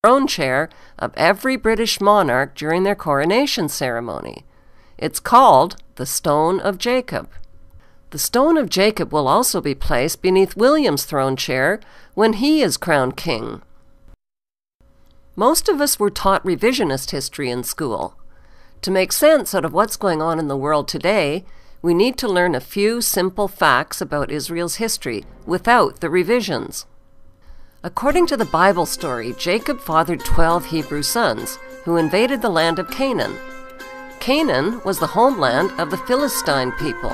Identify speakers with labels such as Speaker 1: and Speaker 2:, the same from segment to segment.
Speaker 1: throne chair of every British monarch during their coronation ceremony. It's called the Stone of Jacob. The Stone of Jacob will also be placed beneath William's throne chair when he is crowned king. Most of us were taught revisionist history in school. To make sense out of what's going on in the world today, we need to learn a few simple facts about Israel's history without the revisions. According to the Bible story, Jacob fathered 12 Hebrew sons who invaded the land of Canaan. Canaan was the homeland of the Philistine people.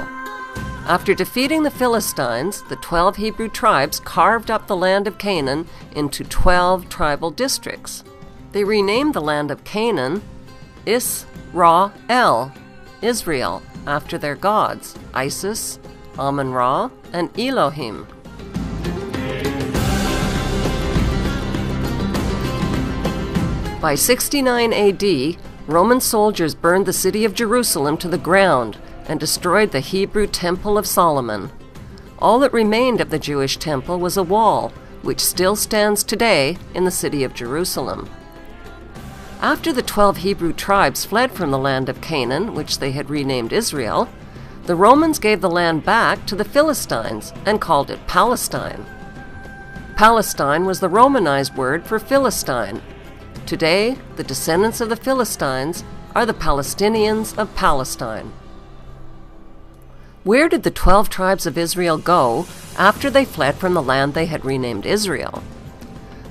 Speaker 1: After defeating the Philistines, the 12 Hebrew tribes carved up the land of Canaan into 12 tribal districts. They renamed the land of Canaan Israel, Israel, after their gods, Isis, Amun-Ra, and Elohim. By 69 AD, Roman soldiers burned the city of Jerusalem to the ground and destroyed the Hebrew Temple of Solomon. All that remained of the Jewish temple was a wall, which still stands today in the city of Jerusalem. After the 12 Hebrew tribes fled from the land of Canaan, which they had renamed Israel, the Romans gave the land back to the Philistines and called it Palestine. Palestine was the Romanized word for Philistine. Today, the descendants of the Philistines are the Palestinians of Palestine. Where did the 12 tribes of Israel go after they fled from the land they had renamed Israel?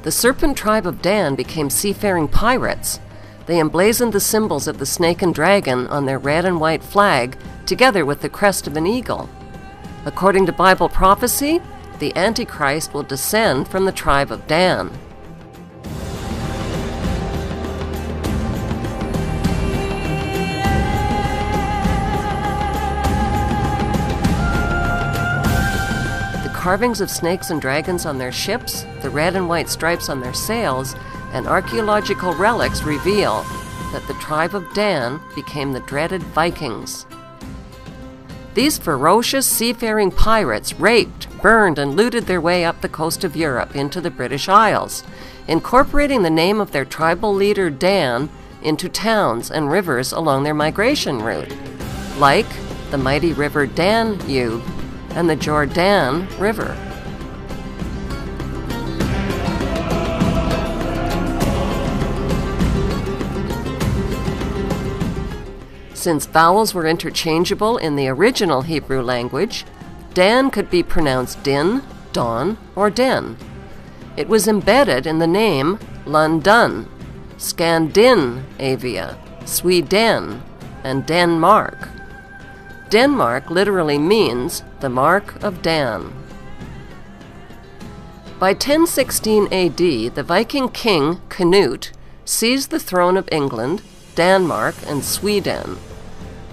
Speaker 1: The serpent tribe of Dan became seafaring pirates. They emblazoned the symbols of the snake and dragon on their red and white flag, together with the crest of an eagle. According to Bible prophecy, the Antichrist will descend from the tribe of Dan. Carvings of snakes and dragons on their ships, the red and white stripes on their sails, and archaeological relics reveal that the tribe of Dan became the dreaded Vikings. These ferocious seafaring pirates raped, burned, and looted their way up the coast of Europe into the British Isles, incorporating the name of their tribal leader Dan into towns and rivers along their migration route, like the mighty river Danube and the Jordan River. Since vowels were interchangeable in the original Hebrew language, Dan could be pronounced Din, Don, or Den. It was embedded in the name London, Scandinavia, Sweden, and Denmark. Denmark literally means the mark of Dan. By 1016 AD, the Viking king Canute seized the throne of England, Denmark, and Sweden.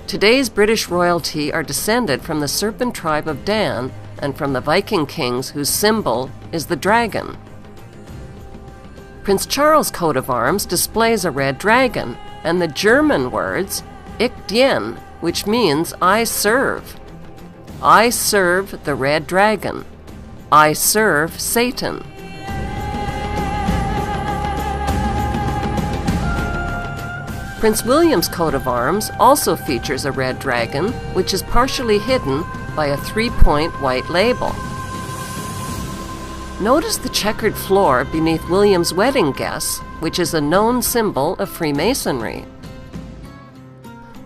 Speaker 1: Today's British royalty are descended from the serpent tribe of Dan and from the Viking kings whose symbol is the dragon. Prince Charles' coat of arms displays a red dragon and the German words Ich dien, which means I serve. I serve the red dragon. I serve Satan. Prince William's coat of arms also features a red dragon, which is partially hidden by a 3-point white label. Notice the checkered floor beneath William's wedding guests, which is a known symbol of Freemasonry.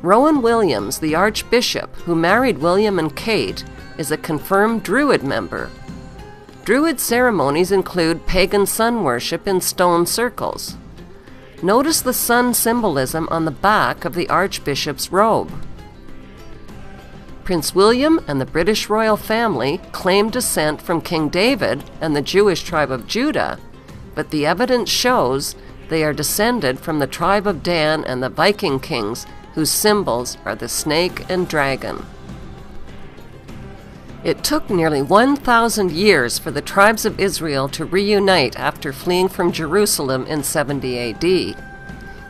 Speaker 1: Rowan Williams, the Archbishop who married William and Kate, is a confirmed Druid member. Druid ceremonies include pagan sun worship in stone circles. Notice the sun symbolism on the back of the Archbishop's robe. Prince William and the British royal family claim descent from King David and the Jewish tribe of Judah, but the evidence shows they are descended from the tribe of Dan and the Viking kings, whose symbols are the snake and dragon. It took nearly 1,000 years for the tribes of Israel to reunite after fleeing from Jerusalem in 70 AD.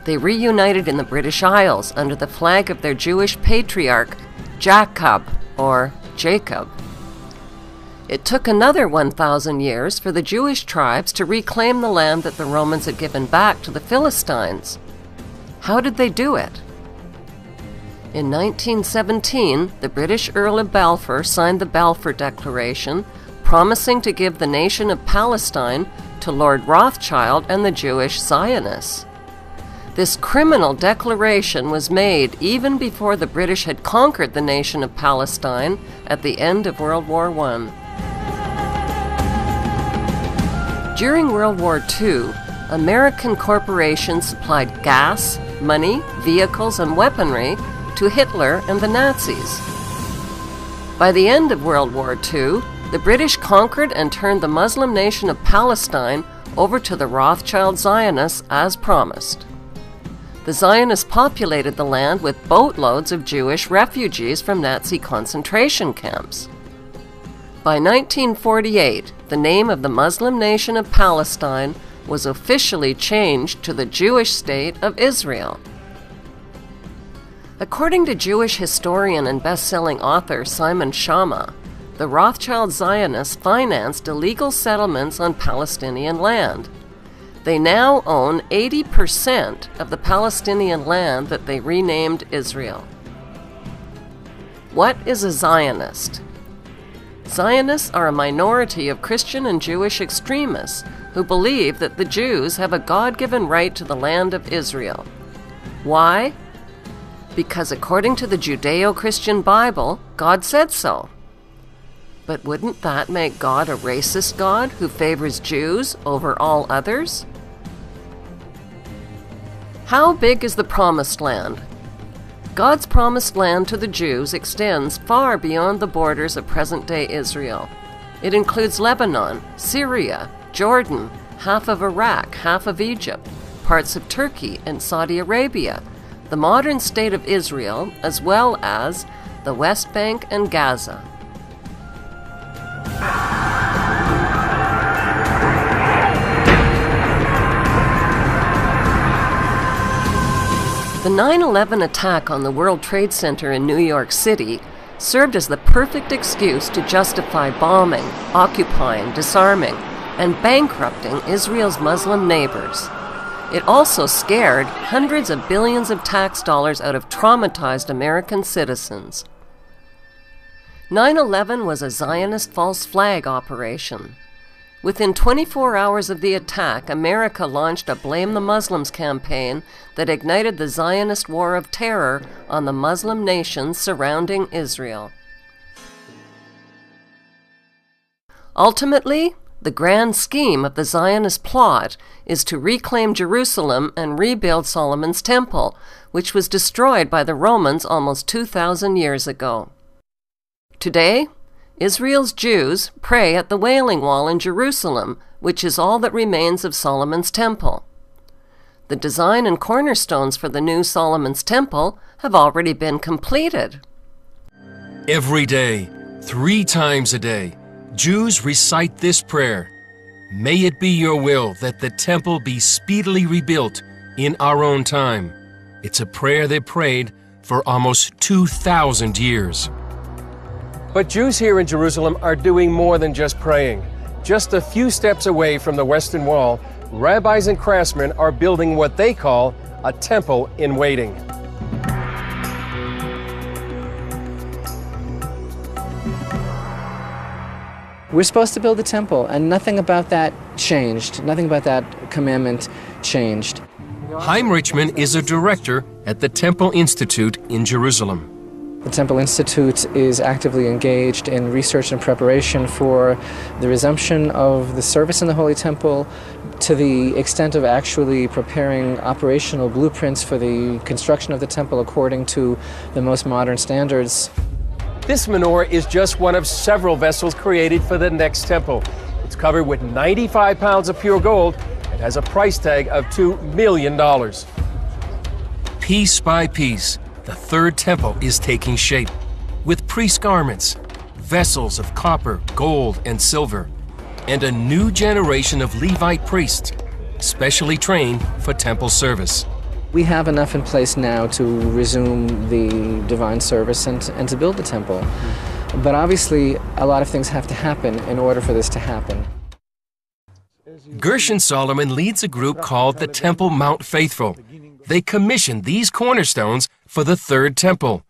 Speaker 1: They reunited in the British Isles under the flag of their Jewish patriarch, Jacob, or Jacob. It took another 1,000 years for the Jewish tribes to reclaim the land that the Romans had given back to the Philistines. How did they do it? In 1917, the British Earl of Balfour signed the Balfour Declaration, promising to give the nation of Palestine to Lord Rothschild and the Jewish Zionists. This criminal declaration was made even before the British had conquered the nation of Palestine at the end of World War I. During World War II, American corporations supplied gas, money, vehicles, and weaponry to Hitler and the Nazis. By the end of World War II, the British conquered and turned the Muslim nation of Palestine over to the Rothschild Zionists as promised. The Zionists populated the land with boatloads of Jewish refugees from Nazi concentration camps. By 1948, the name of the Muslim nation of Palestine was officially changed to the Jewish state of Israel. According to Jewish historian and best-selling author Simon Schama, the Rothschild Zionists financed illegal settlements on Palestinian land. They now own 80% of the Palestinian land that they renamed Israel. What is a Zionist? Zionists are a minority of Christian and Jewish extremists who believe that the Jews have a God-given right to the land of Israel. Why? Because according to the Judeo-Christian Bible, God said so. But wouldn't that make God a racist God who favors Jews over all others? How big is the Promised Land? God's promised land to the Jews extends far beyond the borders of present-day Israel. It includes Lebanon, Syria, Jordan, half of Iraq, half of Egypt, parts of Turkey and Saudi Arabia, the modern state of Israel, as well as the West Bank and Gaza. The 9/11 attack on the World Trade Center in New York City served as the perfect excuse to justify bombing, occupying, disarming, and bankrupting Israel's Muslim neighbors. It also scared hundreds of billions of tax dollars out of traumatized American citizens. 9/11 was a Zionist false flag operation. Within 24 hours of the attack, America launched a Blame the Muslims campaign that ignited the Zionist war of terror on the Muslim nations surrounding Israel. Ultimately, the grand scheme of the Zionist plot is to reclaim Jerusalem and rebuild Solomon's Temple, which was destroyed by the Romans almost 2,000 years ago. Today, Israel's Jews pray at the Wailing Wall in Jerusalem, which is all that remains of Solomon's Temple. The design and cornerstones for the new Solomon's Temple have already been completed.
Speaker 2: Every day, 3 times a day, Jews recite this prayer: "May it be your will that the temple be speedily rebuilt in our own time." It's a prayer they prayed for almost 2,000 years.
Speaker 3: But Jews here in Jerusalem are doing more than just praying. Just a few steps away from the Western Wall, rabbis and craftsmen are building what they call a temple in waiting.
Speaker 4: We're supposed to build a temple, and nothing about that changed. Nothing about that commandment changed.
Speaker 2: Chaim Richman is a director at the Temple Institute in Jerusalem.
Speaker 4: The Temple Institute is actively engaged in research and preparation for the resumption of the service in the Holy Temple, to the extent of actually preparing operational blueprints for the construction of the temple according to the most modern standards.
Speaker 3: This menorah is just one of several vessels created for the next temple. It's covered with 95 pounds of pure gold and has a price tag of $2 million.
Speaker 2: Piece by piece, the third temple is taking shape, with priest garments, vessels of copper, gold, and silver, and a new generation of Levite priests, specially trained for temple service.
Speaker 4: We have enough in place now to resume the divine service and to build the temple. But obviously, a lot of things have to happen in order for this to happen.
Speaker 2: Gershon Solomon leads a group called the Temple Mount Faithful. They commissioned these cornerstones for the third temple.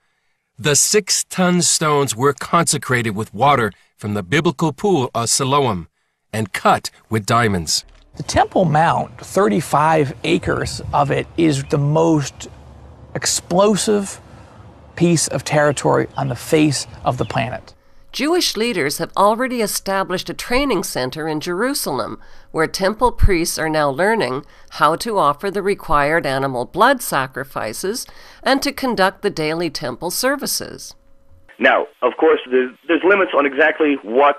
Speaker 2: The 6-ton stones were consecrated with water from the biblical pool of Siloam and cut with diamonds.
Speaker 5: The Temple Mount, 35 acres of it, is the most explosive piece of territory on the face of the planet.
Speaker 1: Jewish leaders have already established a training center in Jerusalem where temple priests are now learning how to offer the required animal blood sacrifices and to conduct the daily temple services.
Speaker 6: Now, of course, there's limits on exactly what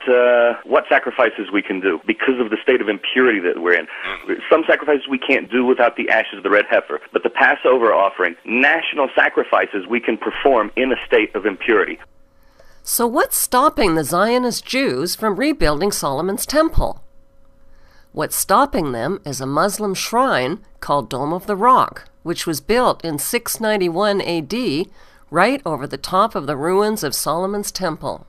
Speaker 6: sacrifices we can do because of the state of impurity that we're in. Some sacrifices we can't do without the ashes of the red heifer, but the Passover offering, national sacrifices we can perform in a state of impurity.
Speaker 1: So what's stopping the Zionist Jews from rebuilding Solomon's temple? What's stopping them is a Muslim shrine called Dome of the Rock, which was built in 691 AD right over the top of the ruins of Solomon's temple.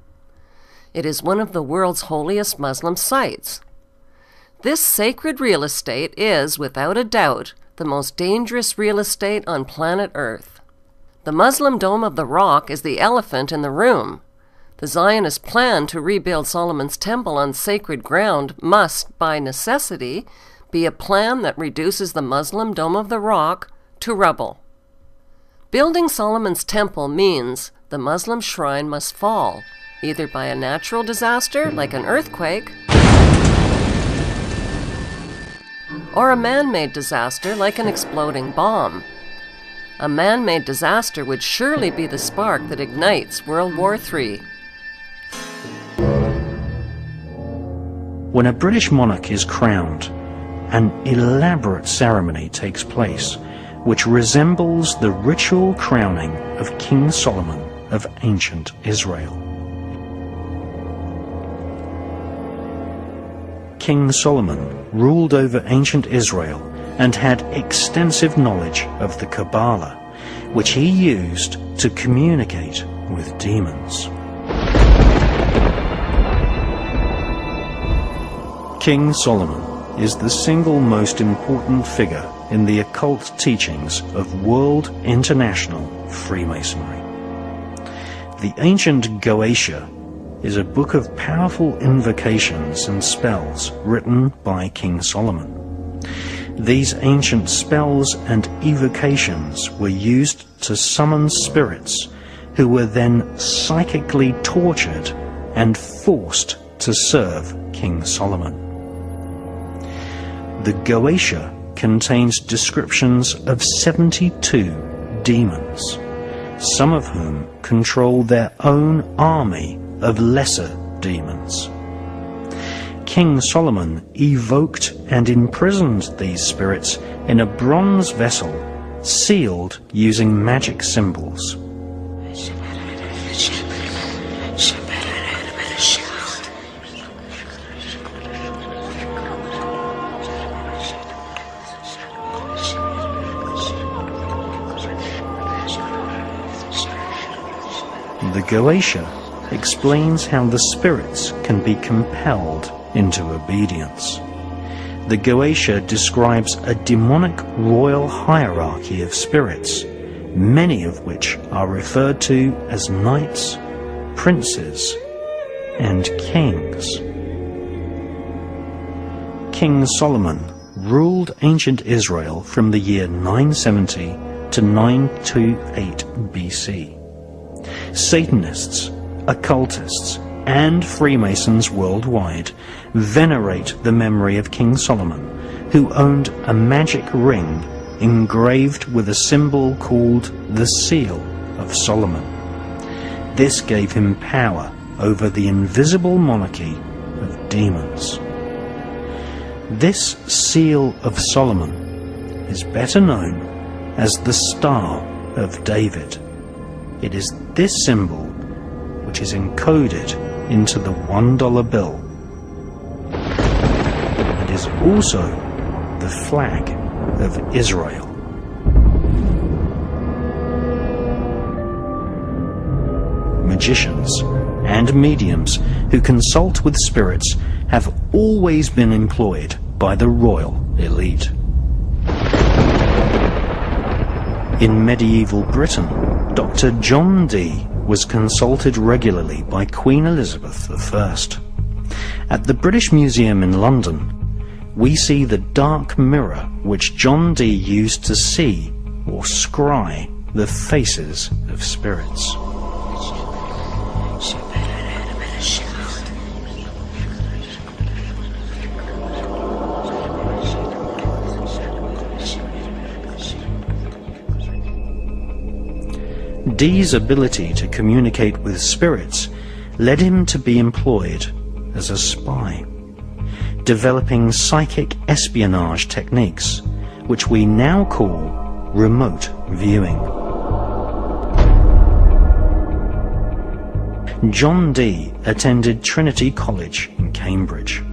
Speaker 1: It is one of the world's holiest Muslim sites. This sacred real estate is, without a doubt, the most dangerous real estate on planet Earth. The Muslim Dome of the Rock is the elephant in the room. The Zionist plan to rebuild Solomon's temple on sacred ground must, by necessity, be a plan that reduces the Muslim Dome of the Rock to rubble. Building Solomon's temple means the Muslim shrine must fall, either by a natural disaster like an earthquake, or a man-made disaster like an exploding bomb. A man-made disaster would surely be the spark that ignites World War III.
Speaker 7: When a British monarch is crowned, an elaborate ceremony takes place which resembles the ritual crowning of King Solomon of ancient Israel. King Solomon ruled over ancient Israel and had extensive knowledge of the Kabbalah, which he used to communicate with demons. King Solomon is the single most important figure in the occult teachings of world international Freemasonry. The ancient Goetia is a book of powerful invocations and spells written by King Solomon. These ancient spells and evocations were used to summon spirits who were then psychically tortured and forced to serve King Solomon. The Goetia contains descriptions of 72 demons, some of whom control their own army of lesser demons. King Solomon evoked and imprisoned these spirits in a bronze vessel sealed using magic symbols. The Goetia explains how the spirits can be compelled into obedience. The Goetia describes a demonic royal hierarchy of spirits, many of which are referred to as knights, princes, and kings. King Solomon ruled ancient Israel from the year 970 to 928 BC. Satanists, occultists, and Freemasons worldwide venerate the memory of King Solomon, who owned a magic ring engraved with a symbol called the Seal of Solomon. This gave him power over the invisible monarchy of demons. This Seal of Solomon is better known as the Star of David. It is this symbol which is encoded into the $1 bill. It is also the flag of Israel. Magicians and mediums who consult with spirits have always been employed by the royal elite. In medieval Britain, Dr. John Dee was consulted regularly by Queen Elizabeth I. At the British Museum in London, we see the dark mirror which John Dee used to see or scry the faces of spirits. Dee's ability to communicate with spirits led him to be employed as a spy, developing psychic espionage techniques, which we now call remote viewing. John Dee attended Trinity College in Cambridge,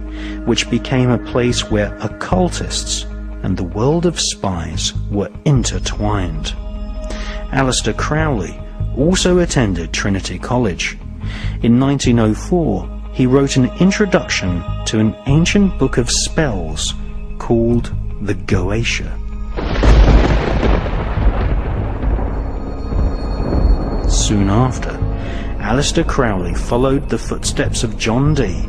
Speaker 7: which became a place where occultists and the world of spies were intertwined. Aleister Crowley also attended Trinity College. In 1904, he wrote an introduction to an ancient book of spells called the Goetia. Soon after, Aleister Crowley followed the footsteps of John Dee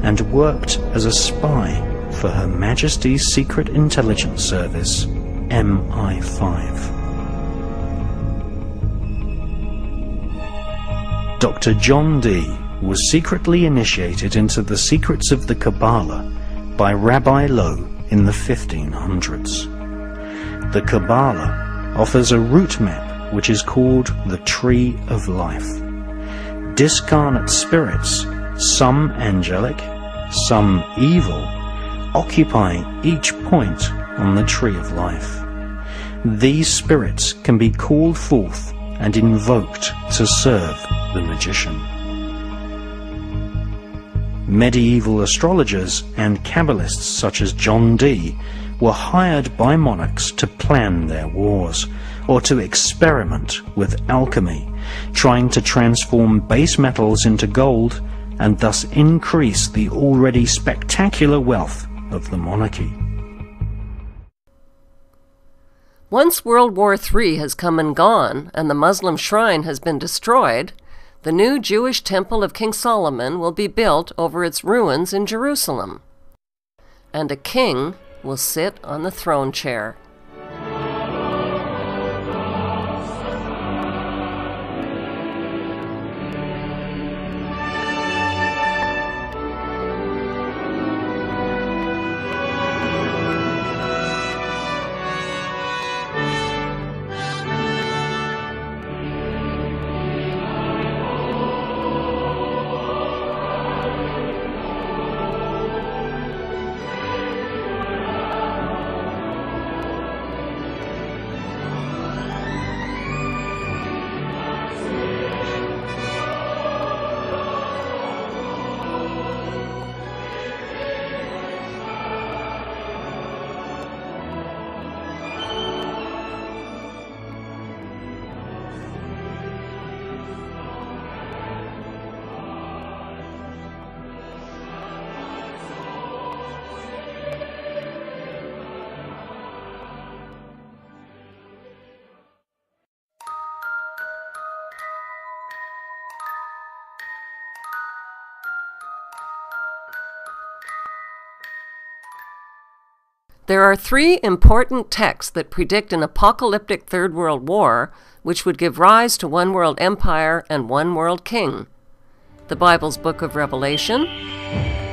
Speaker 7: and worked as a spy for Her Majesty's Secret Intelligence Service, MI5. Dr. John Dee was secretly initiated into the secrets of the Kabbalah by Rabbi Lowe in the 1500s. The Kabbalah offers a route map which is called the Tree of Life. Discarnate spirits, some angelic, some evil, occupy each point on the Tree of Life. These spirits can be called forth and invoked to serve the magician. Medieval astrologers and Kabbalists such as John Dee were hired by monarchs to plan their wars, or to experiment with alchemy, trying to transform base metals into gold and thus increase the already spectacular wealth of the monarchy.
Speaker 1: Once World War III has come and gone and the Muslim shrine has been destroyed, the new Jewish Temple of King Solomon will be built over its ruins in Jerusalem, and a king will sit on the throne chair. There are three important texts that predict an apocalyptic Third World War, which would give rise to one world empire and one world king: the Bible's Book of Revelation,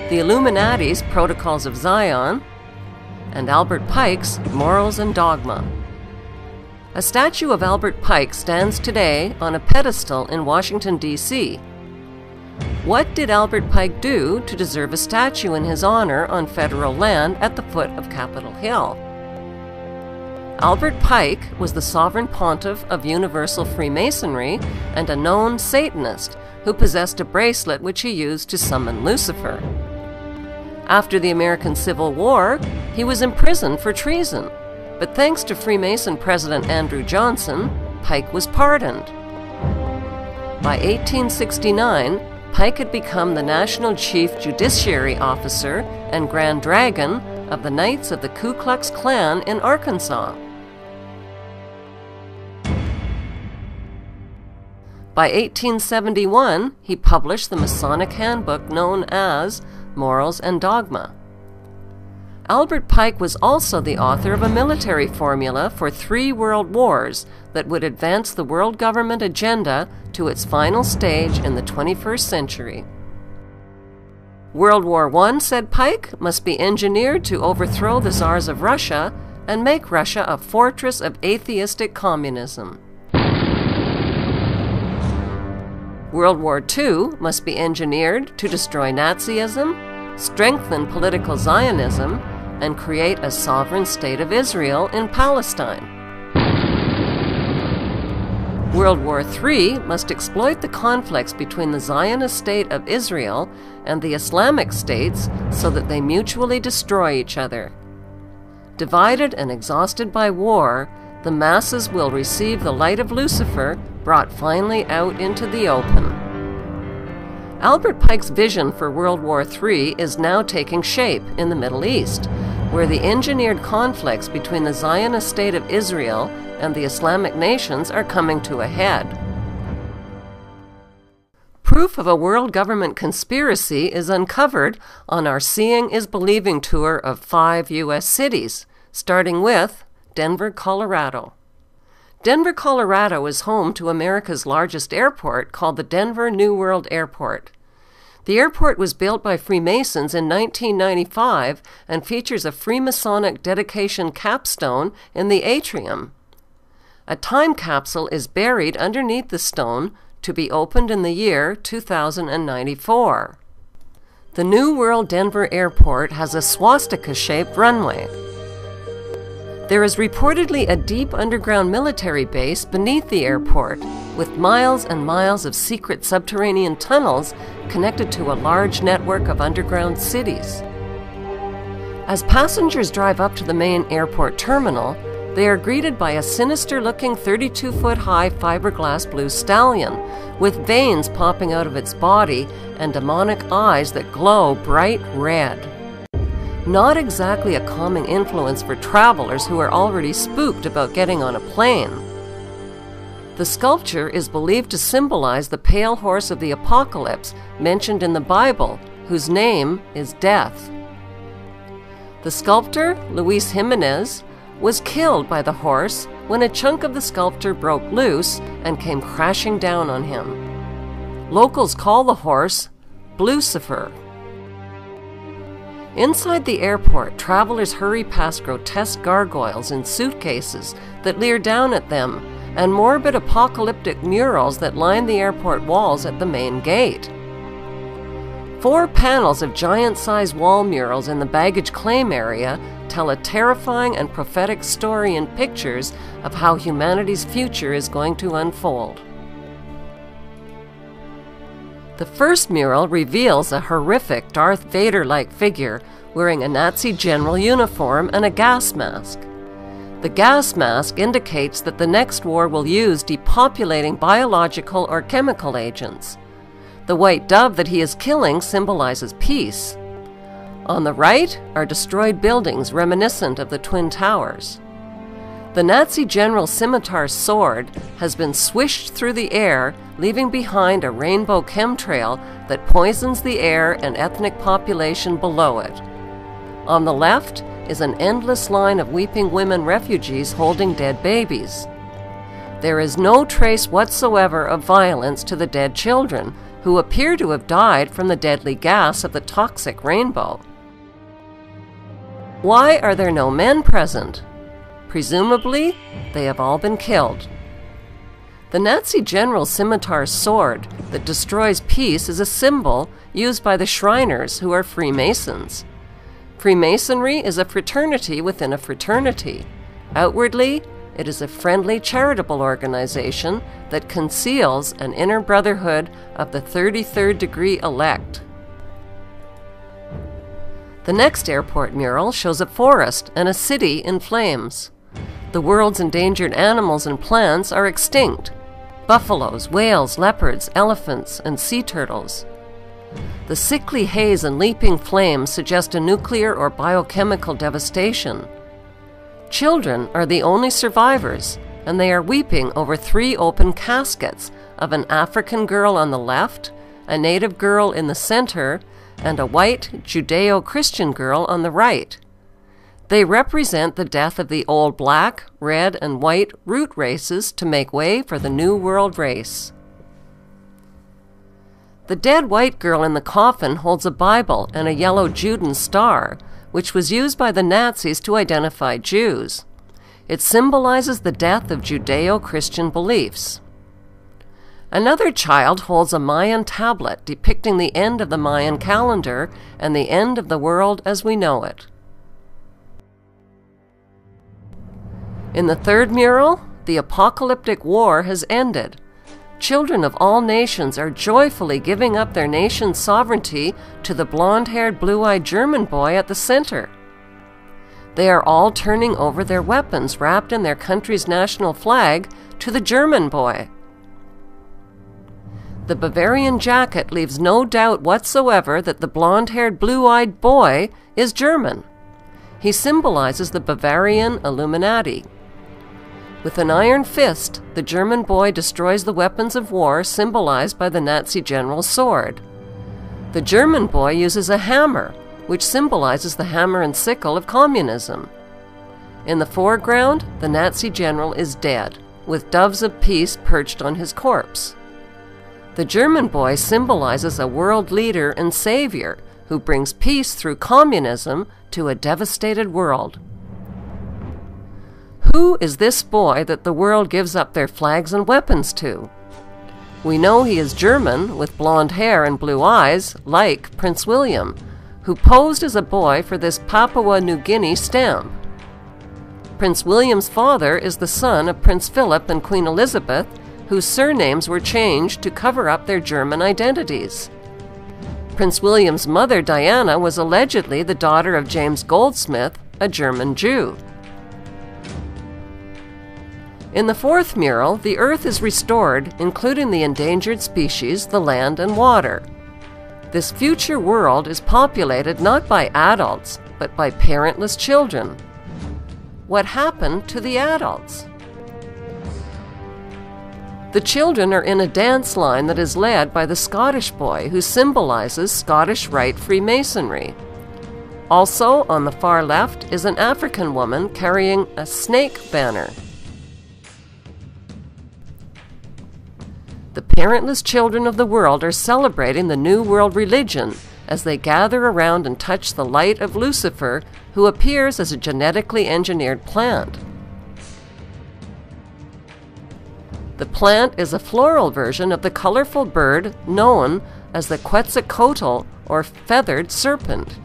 Speaker 1: the Illuminati's Protocols of Zion, and Albert Pike's Morals and Dogma. A statue of Albert Pike stands today on a pedestal in Washington, D.C. What did Albert Pike do to deserve a statue in his honor on federal land at the foot of Capitol Hill? Albert Pike was the sovereign pontiff of Universal Freemasonry and a known Satanist who possessed a bracelet which he used to summon Lucifer. After the American Civil War, he was imprisoned for treason, but thanks to Freemason President Andrew Johnson, Pike was pardoned. By 1869, Pike had become the National Chief Judiciary Officer and Grand Dragon of the Knights of the Ku Klux Klan in Arkansas. By 1871, he published the Masonic handbook known as Morals and Dogma. Albert Pike was also the author of a military formula for 3 world wars that would advance the world government agenda to its final stage in the 21st century. World War I, said Pike, must be engineered to overthrow the Tsars of Russia and make Russia a fortress of atheistic communism. World War II must be engineered to destroy Nazism, strengthen political Zionism, and create a sovereign state of Israel in Palestine. World War III must exploit the conflicts between the Zionist state of Israel and the Islamic states so that they mutually destroy each other. Divided and exhausted by war, the masses will receive the light of Lucifer brought finally out into the open. Albert Pike's vision for World War III is now taking shape in the Middle East, where the engineered conflicts between the Zionist state of Israel and the Islamic nations are coming to a head. Proof of a world government conspiracy is uncovered on our Seeing is Believing tour of 5 U.S. cities, starting with Denver, Colorado. Denver, Colorado is home to America's largest airport called the Denver New World Airport. The airport was built by Freemasons in 1995 and features a Freemasonic dedication capstone in the atrium. A time capsule is buried underneath the stone to be opened in the year 2094. The New World Denver Airport has a swastika-shaped runway. There is reportedly a deep underground military base beneath the airport, with miles and miles of secret subterranean tunnels connected to a large network of underground cities. As passengers drive up to the main airport terminal, they are greeted by a sinister-looking 32-foot-high fiberglass blue stallion, with veins popping out of its body and demonic eyes that glow bright red. Not exactly a calming influence for travelers who are already spooked about getting on a plane. The sculpture is believed to symbolize the pale horse of the apocalypse mentioned in the Bible, whose name is Death. The sculptor, Luis Jimenez, was killed by the horse when a chunk of the sculpture broke loose and came crashing down on him. Locals call the horse Blucifer. Inside the airport, travelers hurry past grotesque gargoyles in suitcases that leer down at them, and morbid apocalyptic murals that line the airport walls at the main gate. 4 panels of giant-sized wall murals in the baggage claim area tell a terrifying and prophetic story in pictures of how humanity's future is going to unfold. The first mural reveals a horrific Darth Vader-like figure wearing a Nazi general uniform and a gas mask. The gas mask indicates that the next war will use depopulating biological or chemical agents. The white dove that he is killing symbolizes peace. On the right are destroyed buildings reminiscent of the Twin Towers. The Nazi general's scimitar sword has been swished through the air, leaving behind a rainbow chemtrail that poisons the air and ethnic population below it. On the left is an endless line of weeping women refugees holding dead babies. There is no trace whatsoever of violence to the dead children, who appear to have died from the deadly gas of the toxic rainbow. Why are there no men present? Presumably, they have all been killed. The Nazi general's scimitar sword that destroys peace is a symbol used by the Shriners, who are Freemasons. Freemasonry is a fraternity within a fraternity. Outwardly, it is a friendly, charitable organization that conceals an inner brotherhood of the 33rd degree elect. The next airport mural shows a forest and a city in flames. The world's endangered animals and plants are extinct. Buffaloes, whales, leopards, elephants, and sea turtles. The sickly haze and leaping flames suggest a nuclear or biochemical devastation. Children are the only survivors, and they are weeping over 3 open caskets of an African girl on the left, a native girl in the center, and a white Judeo-Christian girl on the right. They represent the death of the old black, red, and white root races to make way for the New World race. The dead white girl in the coffin holds a Bible and a yellow Juden star, which was used by the Nazis to identify Jews. It symbolizes the death of Judeo-Christian beliefs. Another child holds a Mayan tablet depicting the end of the Mayan calendar and the end of the world as we know it. In the third mural, the apocalyptic war has ended. Children of all nations are joyfully giving up their nation's sovereignty to the blonde-haired, blue-eyed German boy at the center. They are all turning over their weapons wrapped in their country's national flag to the German boy. The Bavarian jacket leaves no doubt whatsoever that the blonde-haired, blue-eyed boy is German. He symbolizes the Bavarian Illuminati. With an iron fist, the German boy destroys the weapons of war symbolized by the Nazi general's sword. The German boy uses a hammer, which symbolizes the hammer and sickle of communism. In the foreground, the Nazi general is dead, with doves of peace perched on his corpse. The German boy symbolizes a world leader and savior who brings peace through communism to a devastated world. Who is this boy that the world gives up their flags and weapons to? We know he is German, with blonde hair and blue eyes, like Prince William, who posed as a boy for this Papua New Guinea stamp. Prince William's father is the son of Prince Philip and Queen Elizabeth, whose surnames were changed to cover up their German identities. Prince William's mother, Diana, was allegedly the daughter of James Goldsmith, a German Jew. In the fourth mural, the earth is restored, including the endangered species, the land, and water. This future world is populated not by adults, but by parentless children. What happened to the adults? The children are in a dance line that is led by the Scottish boy, who symbolizes Scottish Rite Freemasonry. Also, on the far left is an African woman carrying a snake banner. The parentless children of the world are celebrating the New World religion as they gather around and touch the light of Lucifer, who appears as a genetically engineered plant. The plant is a floral version of the colorful bird known as the Quetzalcoatl, or feathered serpent.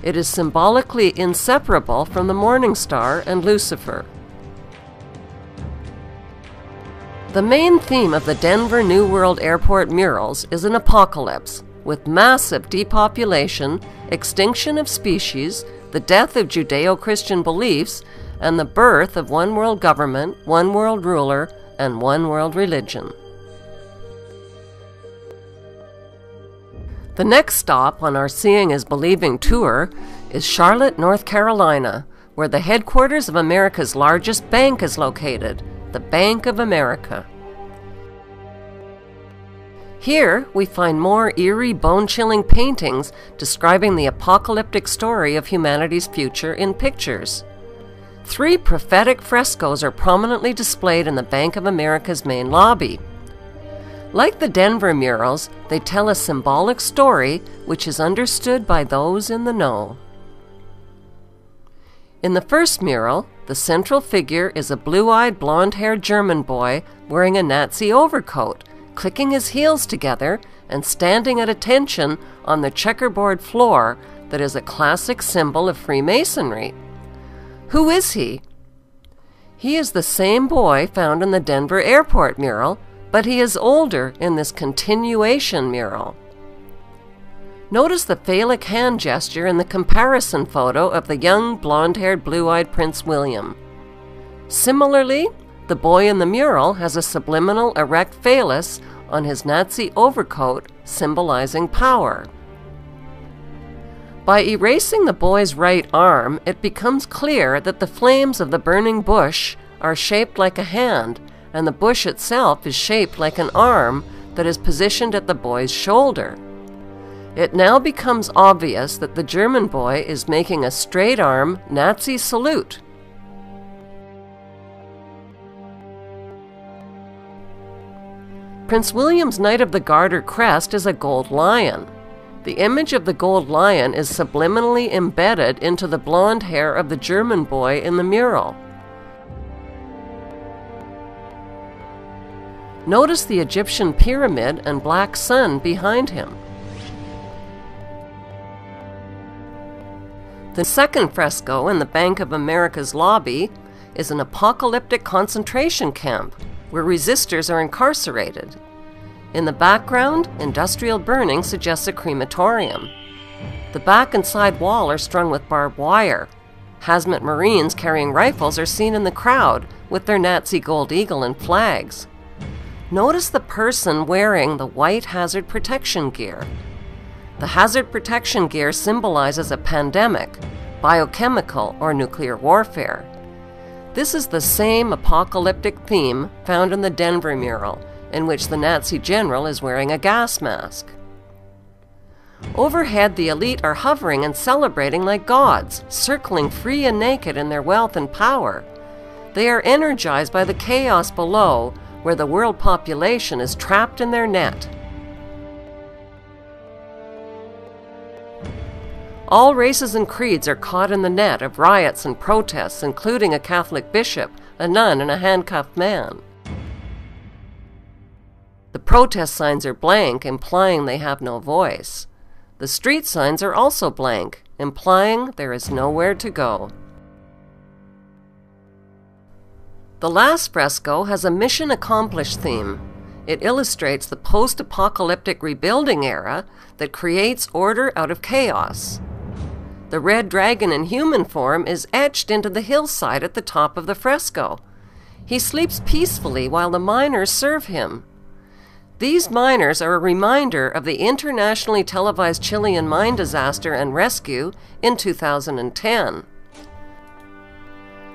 Speaker 1: It is symbolically inseparable from the morning star and Lucifer. The main theme of the Denver New World Airport murals is an apocalypse, with massive depopulation, extinction of species, the death of Judeo-Christian beliefs, and the birth of one world government, one world ruler, and one world religion. The next stop on our Seeing is Believing tour is Charlotte, North Carolina, where the headquarters of America's largest bank is located, the Bank of America. Here we find more eerie, bone-chilling paintings describing the apocalyptic story of humanity's future in pictures. 3 prophetic frescoes are prominently displayed in the Bank of America's main lobby. Like the Denver murals, they tell a symbolic story which is understood by those in the know. In the first mural, the central figure is a blue-eyed, blonde-haired German boy wearing a Nazi overcoat, clicking his heels together and standing at attention on the checkerboard floor that is a classic symbol of Freemasonry. Who is he? He is the same boy found in the Denver Airport mural, but he is older in this continuation mural. Notice the phallic hand gesture in the comparison photo of the young, blonde-haired, blue-eyed Prince William. Similarly, the boy in the mural has a subliminal erect phallus on his Nazi overcoat, symbolizing power. By erasing the boy's right arm, it becomes clear that the flames of the burning bush are shaped like a hand, and the bush itself is shaped like an arm that is positioned at the boy's shoulder. It now becomes obvious that the German boy is making a straight-arm Nazi salute. Prince William's Knight of the Garter crest is a gold lion. The image of the gold lion is subliminally embedded into the blonde hair of the German boy in the mural. Notice the Egyptian pyramid and black sun behind him. The second fresco in the Bank of America's lobby is an apocalyptic concentration camp where resistors are incarcerated. In the background, industrial burning suggests a crematorium. The back and side wall are strung with barbed wire. Hazmat Marines carrying rifles are seen in the crowd with their Nazi gold eagle and flags. Notice the person wearing the white hazard protection gear. The hazard protection gear symbolizes a pandemic, biochemical, or nuclear warfare. This is the same apocalyptic theme found in the Denver mural, in which the Nazi general is wearing a gas mask. Overhead, the elite are hovering and celebrating like gods, circling free and naked in their wealth and power. They are energized by the chaos below, where the world population is trapped in their net. All races and creeds are caught in the net of riots and protests, including a Catholic bishop, a nun, and a handcuffed man. The protest signs are blank, implying they have no voice. The street signs are also blank, implying there is nowhere to go. The last fresco has a mission accomplished theme. It illustrates the post-apocalyptic rebuilding era that creates order out of chaos. The red dragon in human form is etched into the hillside at the top of the fresco. He sleeps peacefully while the miners serve him. These miners are a reminder of the internationally televised Chilean mine disaster and rescue in 2010.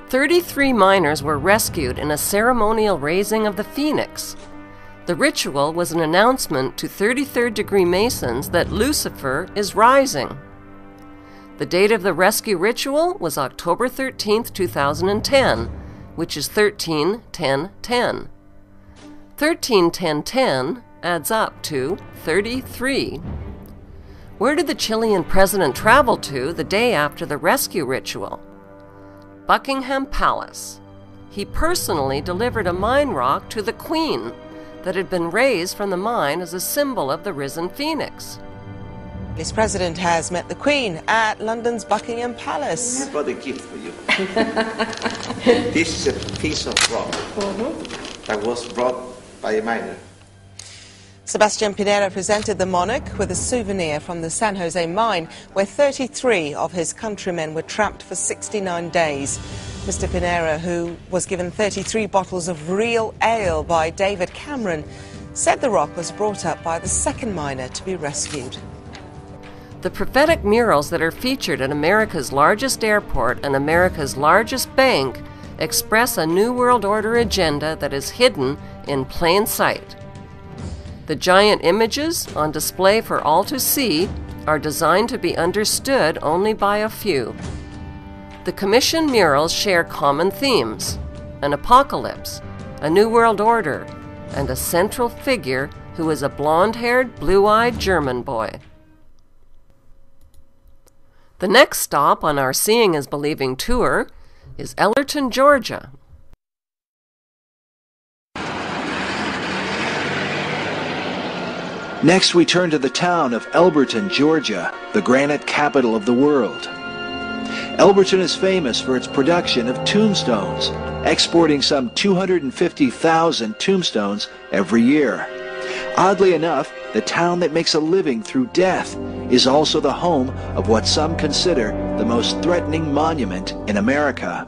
Speaker 1: 33 miners were rescued in a ceremonial raising of the phoenix. The ritual was an announcement to 33rd degree Masons that Lucifer is rising. The date of the rescue ritual was October 13, 2010, which is 13-10-10. 13-10-10 adds up to 33. Where did the Chilean president travel to the day after the rescue ritual? Buckingham Palace. He personally delivered a mine rock to the Queen that had been raised from the mine as a symbol of the risen phoenix.
Speaker 8: This president has met the Queen at London's Buckingham Palace.
Speaker 9: I've got a gift for you. This is a piece of rock that was brought by a miner.
Speaker 8: Sebastian Pinera presented the monarch with a souvenir from the San Jose mine, where 33 of his countrymen were trapped for 69 days. Mr. Pinera, who was given 33 bottles of real ale by David Cameron, said the rock was brought up by the second miner to be rescued.
Speaker 1: The prophetic murals that are featured at America's largest airport and America's largest bank express a New World Order agenda that is hidden in plain sight. The giant images on display for all to see are designed to be understood only by a few. The commissioned murals share common themes: an apocalypse, a New World Order, and a central figure who is a blonde-haired, blue-eyed German boy. The next stop on our Seeing is Believing tour is Ellerton, Georgia.
Speaker 10: Next, we turn to the town of Elberton, Georgia, the granite capital of the world. Elberton is famous for its production of tombstones, exporting some 250,000 tombstones every year. Oddly enough, the town that makes a living through death is also the home of what some consider the most threatening monument in America.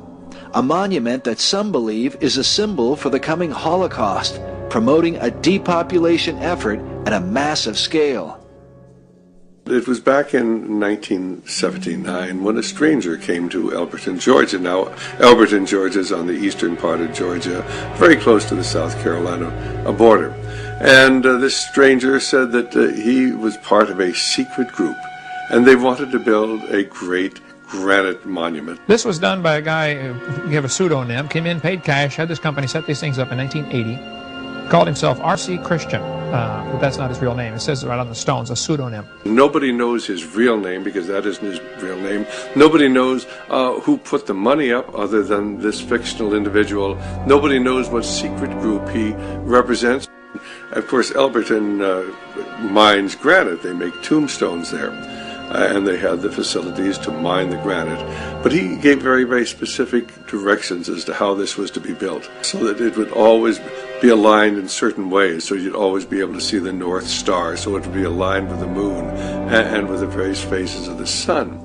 Speaker 10: A monument that some believe is a symbol for the coming Holocaust, promoting a depopulation effort at a massive scale.
Speaker 11: It was back in 1979 when a stranger came to Elberton, Georgia. Now, Elberton, Georgia is on the eastern part of Georgia, very close to the South Carolina border. And this stranger said that he was part of a secret group, and they wanted to build a great granite monument.
Speaker 12: This was done by a guy who gave a pseudonym, came in, paid cash, had this company set these things up in 1980, called himself R.C. Christian, but that's not his real name. It says it right on the stones, a pseudonym.
Speaker 11: Nobody knows his real name because that isn't his real name. Nobody knows who put the money up other than this fictional individual. Nobody knows what secret group he represents. Of course, Elberton mines granite. They make tombstones there. And they had the facilities to mine the granite. But he gave very, very specific directions as to how this was to be built, so that it would always be aligned in certain ways, so you'd always be able to see the North Star, so it would be aligned with the moon and with the various phases of the sun.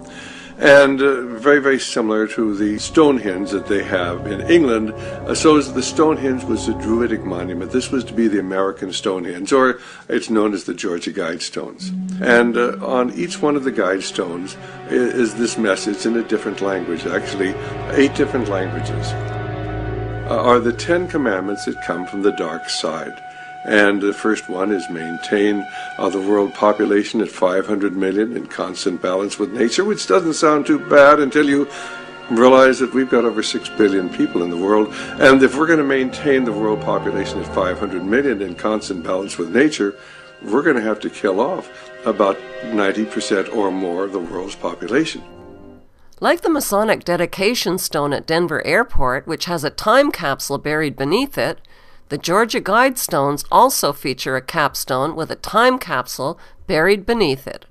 Speaker 11: And very, very similar to the Stonehenge that they have in England. So the Stonehenge was a Druidic monument. This was to be the American Stonehenge, or it's known as the Georgia Guidestones. And on each one of the Guidestones is this message in a different language, actually 8 different languages, are the 10 commandments that come from the dark side. And the first one is maintain the world population at 500 million in constant balance with nature, which doesn't sound too bad until you realize that we've got over 6 billion people in the world. And if we're going to maintain the world population at 500 million in constant balance with nature, we're going to have to kill off about 90% or more of the world's population.
Speaker 1: Like the Masonic dedication stone at Denver Airport, which has a time capsule buried beneath it, the Georgia Guidestones also feature a capstone with a time capsule buried beneath it.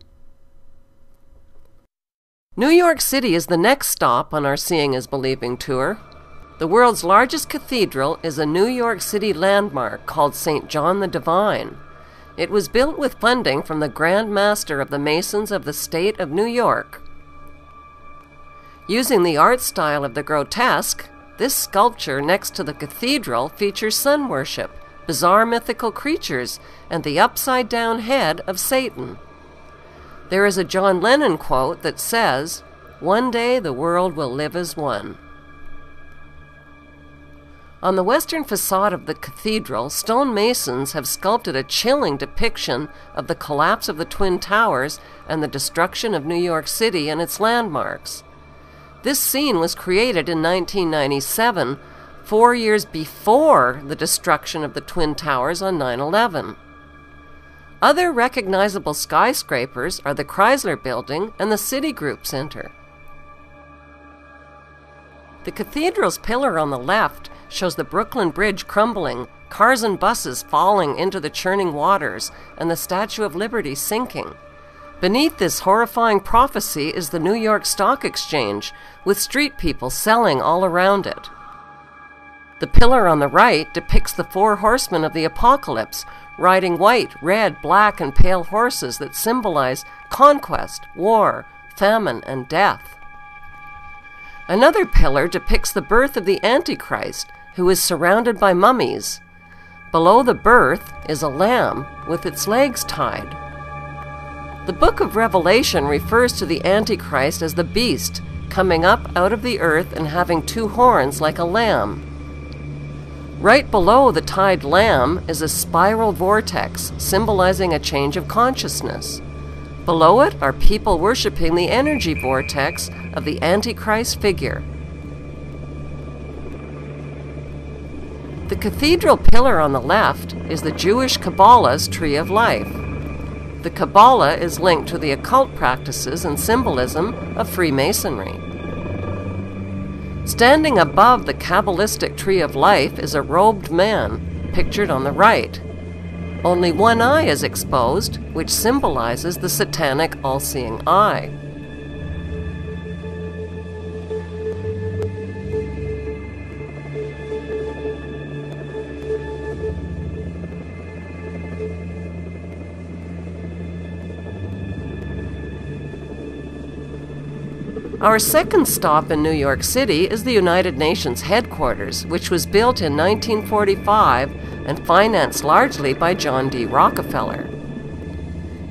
Speaker 1: New York City is the next stop on our Seeing is Believing tour. The world's largest cathedral is a New York City landmark called St. John the Divine. It was built with funding from the Grand Master of the Masons of the state of New York. Using the art style of the grotesque, this sculpture next to the cathedral features sun worship, bizarre mythical creatures, and the upside-down head of Satan. There is a John Lennon quote that says, "One day the world will live as one." On the western facade of the cathedral, stonemasons have sculpted a chilling depiction of the collapse of the Twin Towers and the destruction of New York City and its landmarks. This scene was created in 1997, 4 years before the destruction of the Twin Towers on 9/11. Other recognizable skyscrapers are the Chrysler Building and the Citigroup Center. The cathedral's pillar on the left shows the Brooklyn Bridge crumbling, cars and buses falling into the churning waters, and the Statue of Liberty sinking. Beneath this horrifying prophecy is the New York Stock Exchange, with street people selling all around it. The pillar on the right depicts the 4 horsemen of the apocalypse, riding white, red, black, and pale horses that symbolize conquest, war, famine, and death. Another pillar depicts the birth of the Antichrist, who is surrounded by mummies. Below the birth is a lamb with its legs tied. The book of Revelation refers to the Antichrist as the beast, coming up out of the earth and having 2 horns like a lamb. Right below the tied lamb is a spiral vortex, symbolizing a change of consciousness. Below it are people worshiping the energy vortex of the Antichrist figure. The cathedral pillar on the left is the Jewish Kabbalah's Tree of Life. The Kabbalah is linked to the occult practices and symbolism of Freemasonry. Standing above the Kabbalistic Tree of Life is a robed man, pictured on the right. Only one eye is exposed, which symbolizes the satanic all-seeing eye. Our second stop in New York City is the United Nations headquarters, which was built in 1945 and financed largely by John D. Rockefeller.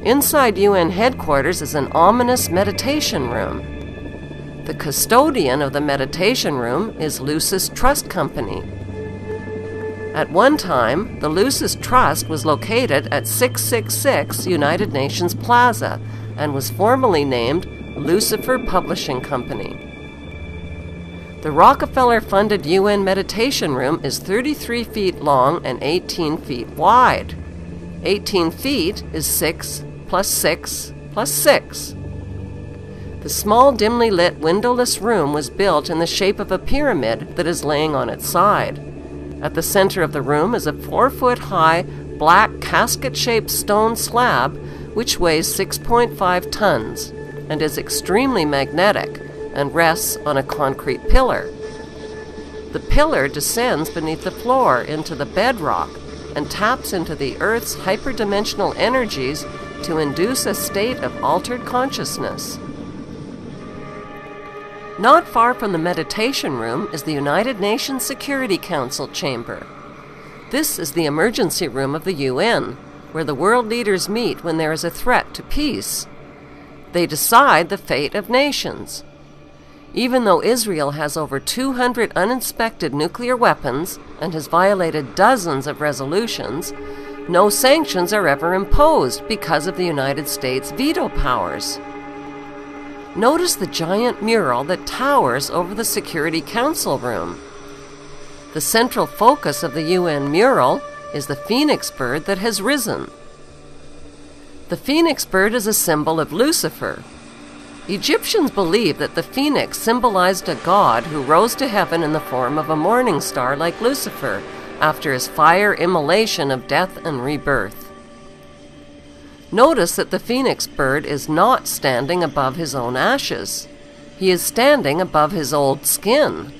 Speaker 1: Inside UN headquarters is an ominous meditation room. The custodian of the meditation room is Lucis Trust Company. At one time, the Lucis Trust was located at 666 United Nations Plaza and was formerly named Lucifer Publishing Company. The Rockefeller-funded UN Meditation Room is 33 feet long and 18 feet wide. 18 feet is 6 plus 6 plus 6. The small, dimly lit, windowless room was built in the shape of a pyramid that is laying on its side. At the center of the room is a 4-foot-high, black, casket-shaped stone slab which weighs 6.5 tons and is extremely magnetic and rests on a concrete pillar. The pillar descends beneath the floor into the bedrock and taps into the Earth's hyperdimensional energies to induce a state of altered consciousness. Not far from the meditation room is the United Nations Security Council chamber. This is the emergency room of the UN, where the world leaders meet when there is a threat to peace. They decide the fate of nations. Even though Israel has over 200 uninspected nuclear weapons and has violated dozens of resolutions, no sanctions are ever imposed because of the United States' veto powers. Notice the giant mural that towers over the Security Council room. The central focus of the UN mural is the phoenix bird that has risen. The phoenix bird is a symbol of Lucifer. Egyptians believed that the phoenix symbolized a god who rose to heaven in the form of a morning star like Lucifer after his fire immolation of death and rebirth. Notice that the phoenix bird is not standing above his own ashes. He is standing above his old skin.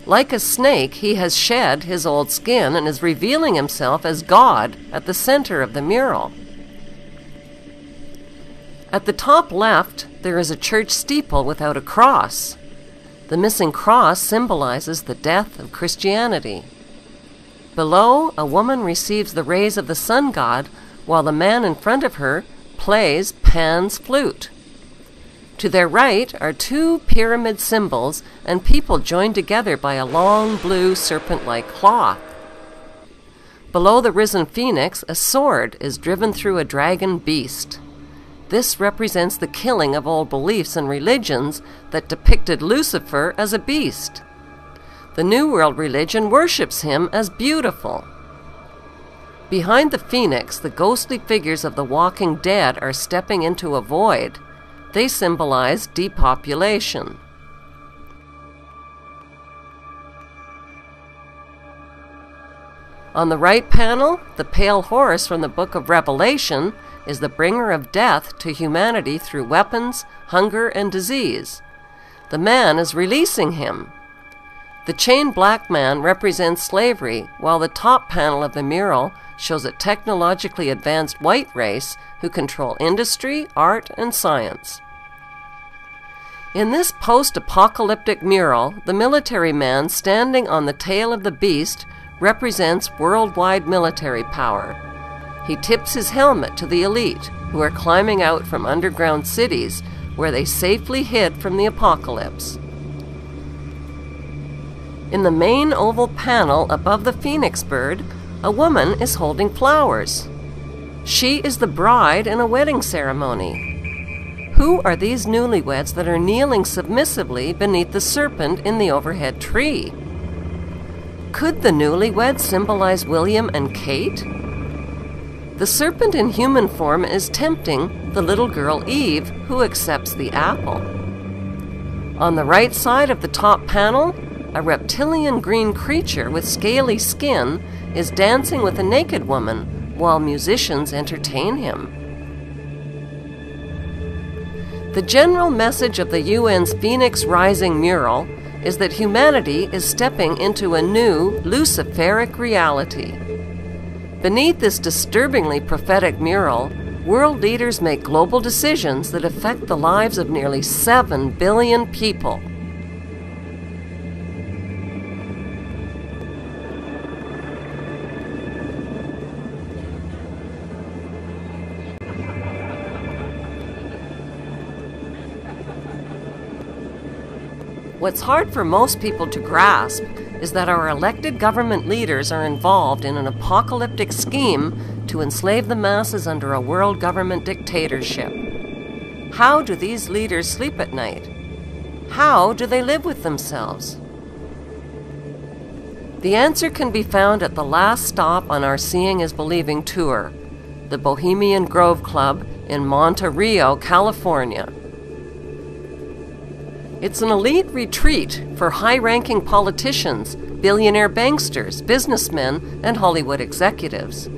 Speaker 1: Like a snake, he has shed his old skin and is revealing himself as God at the center of the mural. At the top left, there is a church steeple without a cross. The missing cross symbolizes the death of Christianity. Below, a woman receives the rays of the sun god, while the man in front of her plays Pan's flute. To their right are two pyramid symbols and people joined together by a long blue serpent-like cloth. Below the risen phoenix, a sword is driven through a dragon beast. This represents the killing of old beliefs and religions that depicted Lucifer as a beast. The New World religion worships him as beautiful. Behind the phoenix, the ghostly figures of the walking dead are stepping into a void. They symbolize depopulation. On the right panel, the pale horse from the book of Revelation is the bringer of death to humanity through weapons, hunger, and disease. The man is releasing him. The chained black man represents slavery, while the top panel of the mural shows a technologically advanced white race who control industry, art, and science. In this post-apocalyptic mural, the military man standing on the tail of the beast represents worldwide military power. He tips his helmet to the elite, who are climbing out from underground cities where they safely hid from the apocalypse. In the main oval panel above the phoenix bird, a woman is holding flowers. She is the bride in a wedding ceremony. Who are these newlyweds that are kneeling submissively beneath the serpent in the overhead tree? Could the newlyweds symbolize William and Kate? The serpent in human form is tempting the little girl Eve, who accepts the apple. On the right side of the top panel, a reptilian green creature with scaly skin is dancing with a naked woman while musicians entertain him. The general message of the UN's Phoenix Rising mural is that humanity is stepping into a new Luciferic reality. Beneath this disturbingly prophetic mural, world leaders make global decisions that affect the lives of nearly 7 billion people. What's hard for most people to grasp is that our elected government leaders are involved in an apocalyptic scheme to enslave the masses under a world government dictatorship. How do these leaders sleep at night? How do they live with themselves? The answer can be found at the last stop on our Seeing is Believing tour, the Bohemian Grove Club in Monte Rio, California. It's an elite retreat for high-ranking politicians, billionaire banksters, businessmen, and Hollywood executives.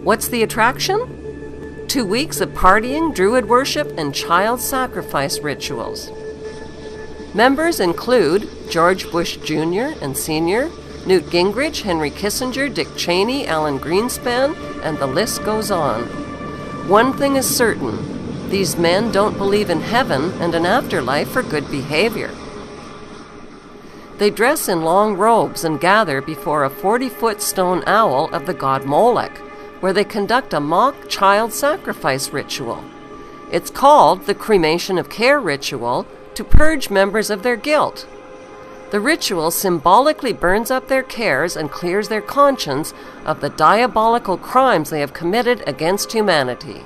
Speaker 1: What's the attraction? 2 weeks of partying, druid worship, and child sacrifice rituals. Members include George Bush Jr. and Sr., Newt Gingrich, Henry Kissinger, Dick Cheney, Alan Greenspan, and the list goes on. One thing is certain. These men don't believe in heaven and an afterlife for good behavior. They dress in long robes and gather before a 40-foot stone owl of the god Molech, where they conduct a mock child sacrifice ritual. It's called the cremation of care ritual to purge members of their guilt. The ritual symbolically burns up their cares and clears their conscience of the diabolical crimes they have committed against humanity.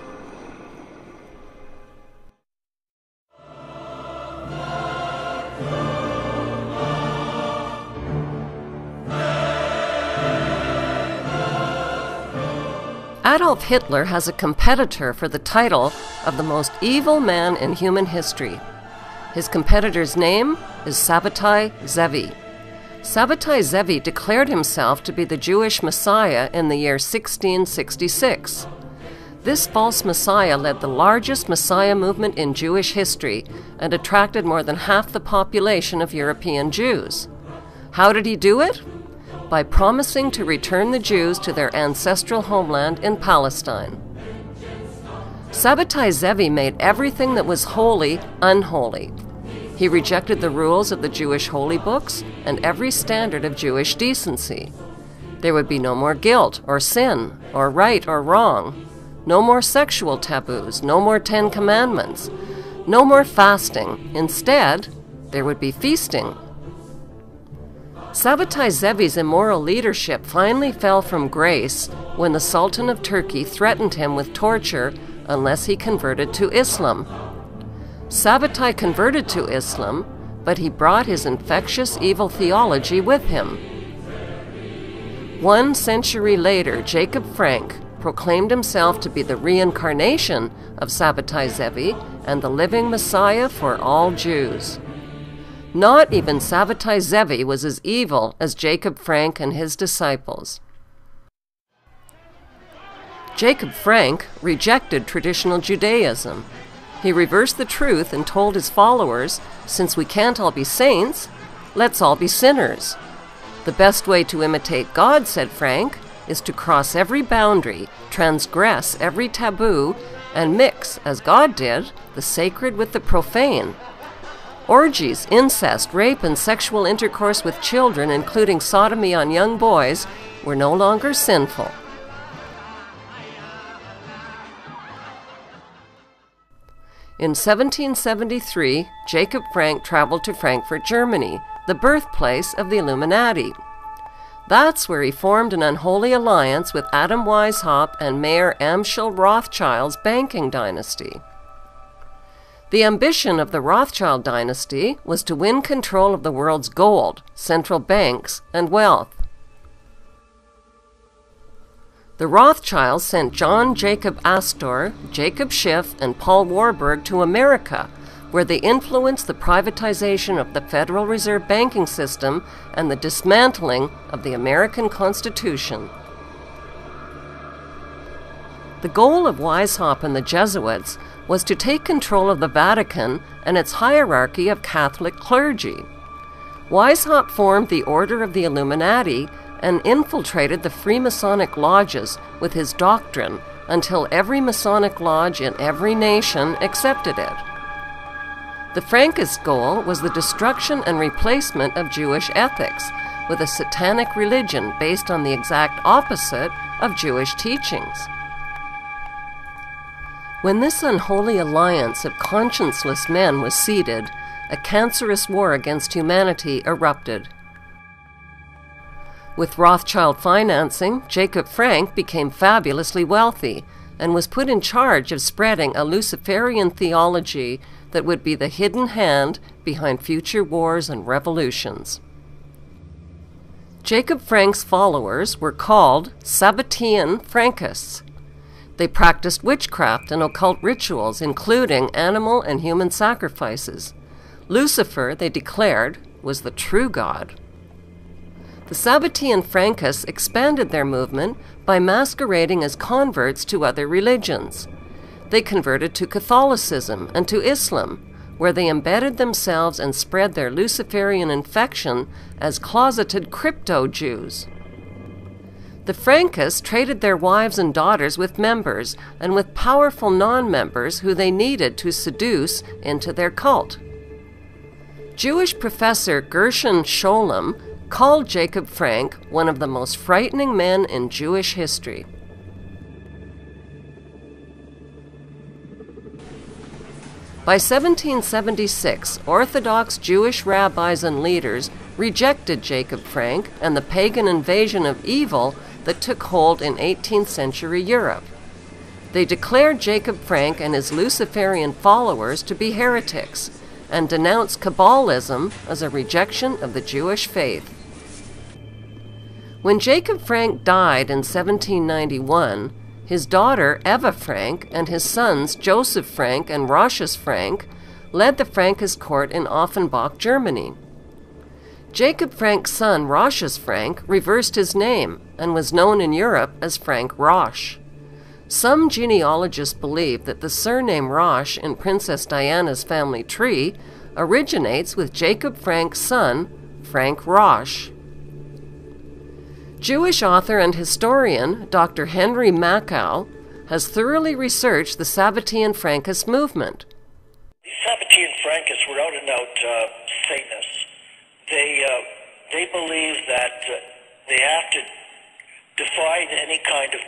Speaker 1: Adolf Hitler has a competitor for the title of the most evil man in human history. His competitor's name is Sabbatai Zevi. Sabbatai Zevi declared himself to be the Jewish Messiah in the year 1666. This false Messiah led the largest Messiah movement in Jewish history and attracted more than half the population of European Jews. How did he do it? By promising to return the Jews to their ancestral homeland in Palestine. Sabbatai Zevi made everything that was holy unholy. He rejected the rules of the Jewish holy books and every standard of Jewish decency. There would be no more guilt or sin or right or wrong, no more sexual taboos, no more 10 commandments, no more fasting. Instead, there would be feasting. Sabbatai Zevi's immoral leadership finally fell from grace when the Sultan of Turkey threatened him with torture unless he converted to Islam. Sabbatai converted to Islam, but he brought his infectious evil theology with him. 1 century later, Jacob Frank proclaimed himself to be the reincarnation of Sabbatai Zevi and the living Messiah for all Jews. Not even Sabbatai Zevi was as evil as Jacob Frank and his disciples. Jacob Frank rejected traditional Judaism. He reversed the truth and told his followers, since we can't all be saints, let's all be sinners. The best way to imitate God, said Frank, is to cross every boundary, transgress every taboo, and mix, as God did, the sacred with the profane. Orgies, incest, rape, and sexual intercourse with children, including sodomy on young boys, were no longer sinful. In 1773, Jacob Frank traveled to Frankfurt, Germany, the birthplace of the Illuminati. That's where he formed an unholy alliance with Adam Weishaupt and Mayor Amschel Rothschild's banking dynasty. The ambition of the Rothschild dynasty was to win control of the world's gold, central banks, and wealth. The Rothschilds sent John Jacob Astor, Jacob Schiff, and Paul Warburg to America, where they influenced the privatization of the Federal Reserve banking system and the dismantling of the American Constitution. The goal of Weishaupt and the Jesuits was to take control of the Vatican and its hierarchy of Catholic clergy. Weishaupt formed the Order of the Illuminati and infiltrated the Freemasonic lodges with his doctrine until every Masonic lodge in every nation accepted it. The Frankist goal was the destruction and replacement of Jewish ethics with a satanic religion based on the exact opposite of Jewish teachings. When this unholy alliance of conscienceless men was seeded, a cancerous war against humanity erupted. With Rothschild financing, Jacob Frank became fabulously wealthy and was put in charge of spreading a Luciferian theology that would be the hidden hand behind future wars and revolutions. Jacob Frank's followers were called Sabbatean Frankists. They practiced witchcraft and occult rituals, including animal and human sacrifices. Lucifer, they declared, was the true God. The Sabbatean Frankists expanded their movement by masquerading as converts to other religions. They converted to Catholicism and to Islam, where they embedded themselves and spread their Luciferian infection as closeted crypto-Jews. The Frankists traded their wives and daughters with members and with powerful non-members who they needed to seduce into their cult. Jewish professor Gershon Scholem called Jacob Frank one of the most frightening men in Jewish history. By 1776, Orthodox Jewish rabbis and leaders rejected Jacob Frank and the pagan invasion of evil that took hold in 18th century Europe. They declared Jacob Frank and his Luciferian followers to be heretics and denounced Kabbalism as a rejection of the Jewish faith. When Jacob Frank died in 1791, his daughter Eva Frank and his sons Joseph Frank and Rochus Frank led the Frankist court in Offenbach, Germany. Jacob Frank's son Rochus Frank reversed his name and was known in Europe as Frank Roche. Some genealogists believe that the surname Roche in Princess Diana's family tree originates with Jacob Frank's son, Frank Roche. Jewish author and historian Dr. Henry Makow has thoroughly researched the Sabbatean Frankist movement.
Speaker 13: The Sabbatean Frankists were out-and-out Satanists. They believe that they have to defy any kind of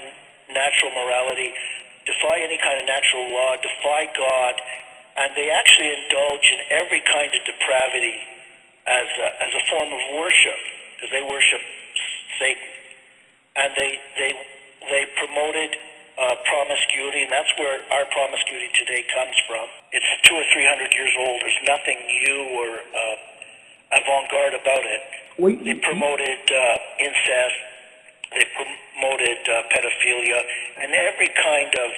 Speaker 13: natural morality, defy any kind of natural law, defy God, and they actually indulge in every kind of depravity as a form of worship, because they worship Satan. And they promoted promiscuity, and that's where our promiscuity today comes from. It's 200 or 300 years old. There's nothing new or avant-garde about it. They promoted incest, they promoted pedophilia, and every kind of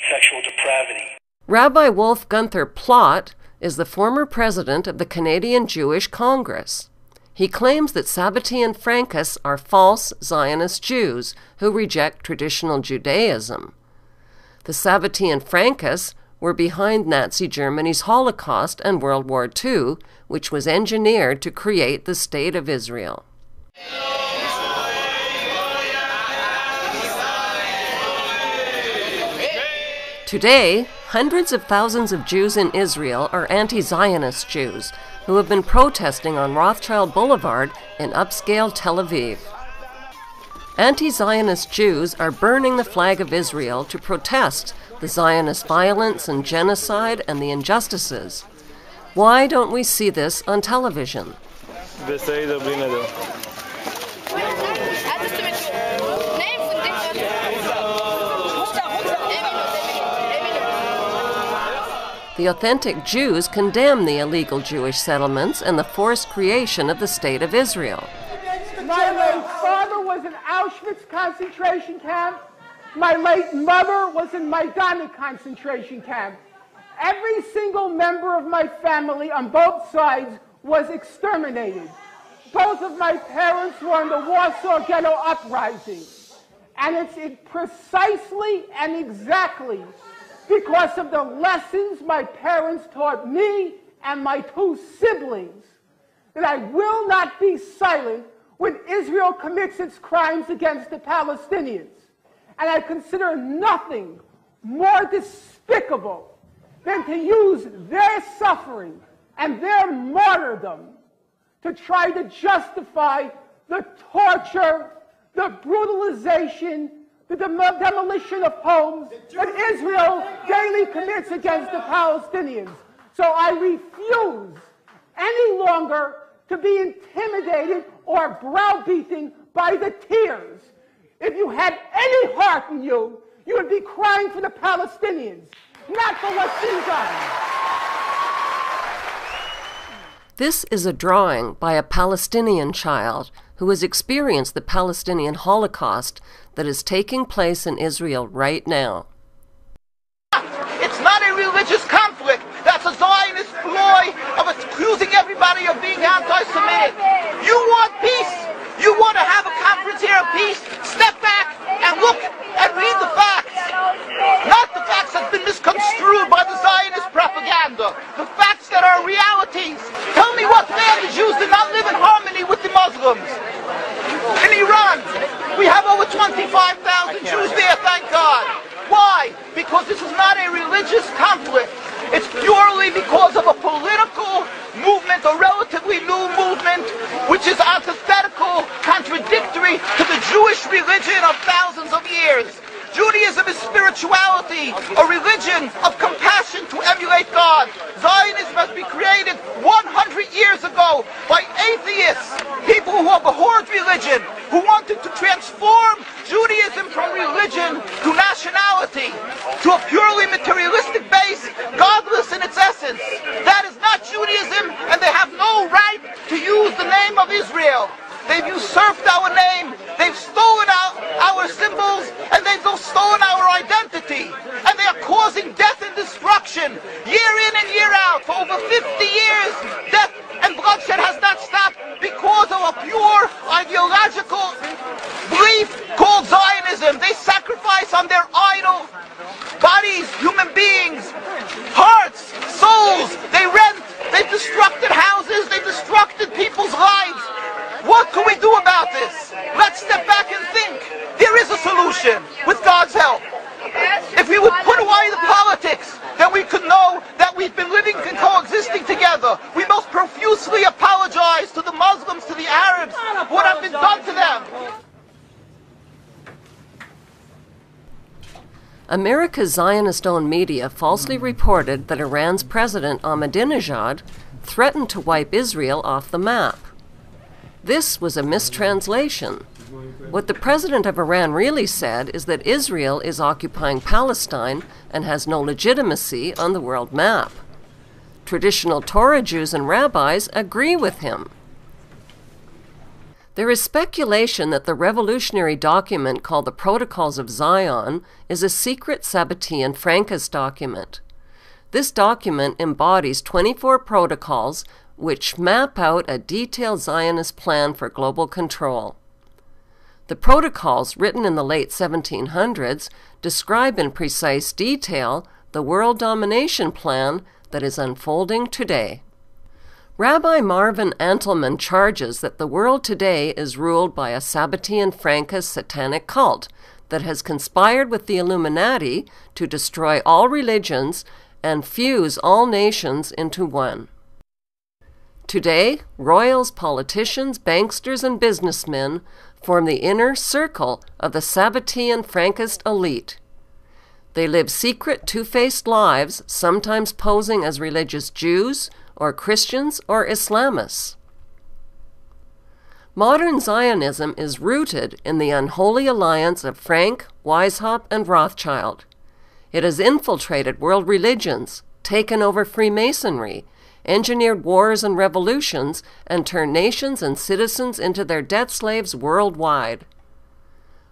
Speaker 13: sexual depravity.
Speaker 1: Rabbi Wolf Gunther Plott is the former president of the Canadian Jewish Congress. He claims that Sabbatean Frankists are false Zionist Jews who reject traditional Judaism. The Sabbatean Frankists were behind Nazi Germany's Holocaust and World War II, which was engineered to create the State of Israel. Today, hundreds of thousands of Jews in Israel are anti-Zionist Jews who have been protesting on Rothschild Boulevard in upscale Tel Aviv. Anti-Zionist Jews are burning the flag of Israel to protest the Zionist violence and genocide and the injustices. Why don't we see this on television? The authentic Jews condemn the illegal Jewish settlements and the forced creation of the State of Israel.
Speaker 14: My late father was in Auschwitz concentration camp. My late mother was in Majdanek concentration camp. Every single member of my family on both sides was exterminated. Both of my parents were in the Warsaw Ghetto Uprising. And it's precisely and exactly because of the lessons my parents taught me and my two siblings that I will not be silent when Israel commits its crimes against the Palestinians. And I consider nothing more despicable than to use their suffering and their martyrdom to try to justify the torture, the brutalization, the demolition of homes that Israel daily commits against the Palestinians. So I refuse any longer to be intimidated or browbeaten by the tears. If you had any heart in you, you would be crying for the Palestinians, not for what's been done.
Speaker 1: This is a drawing by a Palestinian child who has experienced the Palestinian Holocaust that is taking place in Israel right now.
Speaker 15: It's not a religious conflict. That's a Zionist ploy of accusing everybody of being anti-Semitic. You want peace. You want to have a conference here of peace. Step back and look and read the facts. Not the facts that have been misconstrued by the Zionist propaganda. The facts that are realities. Tell me what land the Jews did not live in harmony with the Muslims. In Iran, we have over 25,000 Jews there, thank God. Why? Because this is not a religious conflict. It's purely because of a political movement, a relatively new movement, which is antithetical, contradictory to the Jewish religion of thousands of years. Judaism is spirituality, a religion of compassion to emulate God. Zionism has been created 100 years ago by atheists, people who abhorred religion, who wanted to transform Judaism from religion to nationality, to a purely materialistic base, godless in its essence. That is not Judaism, and they have no right to use the name of Israel. They've usurped our name, they've stolen our symbols, and they've stolen our identity. And they are causing death and destruction, year in and year out. For over 50 years, death and bloodshed has not stopped because of a pure ideological belief called Zionism. They sacrifice on their idol bodies, human beings, hearts, souls. They rent, they've destructed houses, they've destructed people's lives. What can we do about this? Let's step back and think. There is a solution with God's help. If we would put away the politics, then we could know that we've been living and coexisting together. We most profusely apologize to the Muslims, to the Arabs, what has been done to them.
Speaker 1: America's Zionist-owned media falsely reported that Iran's President Ahmadinejad threatened to wipe Israel off the map. This was a mistranslation. What the president of Iran really said is that Israel is occupying Palestine and has no legitimacy on the world map. Traditional Torah Jews and rabbis agree with him. There is speculation that the revolutionary document called the Protocols of Zion is a secret Sabbatean Frankist document. This document embodies 24 protocols which map out a detailed Zionist plan for global control. The protocols, written in the late 1700s, describe in precise detail the world domination plan that is unfolding today. Rabbi Marvin Antelman charges that the world today is ruled by a Sabbatean Frankist satanic cult that has conspired with the Illuminati to destroy all religions and fuse all nations into one. Today, royals, politicians, banksters, and businessmen form the inner circle of the Sabbatean Frankist elite. They live secret, two-faced lives, sometimes posing as religious Jews or Christians or Islamists. Modern Zionism is rooted in the unholy alliance of Frank, Weishaupt, and Rothschild. It has infiltrated world religions, taken over Freemasonry, engineered wars and revolutions, and turned nations and citizens into their debt slaves worldwide.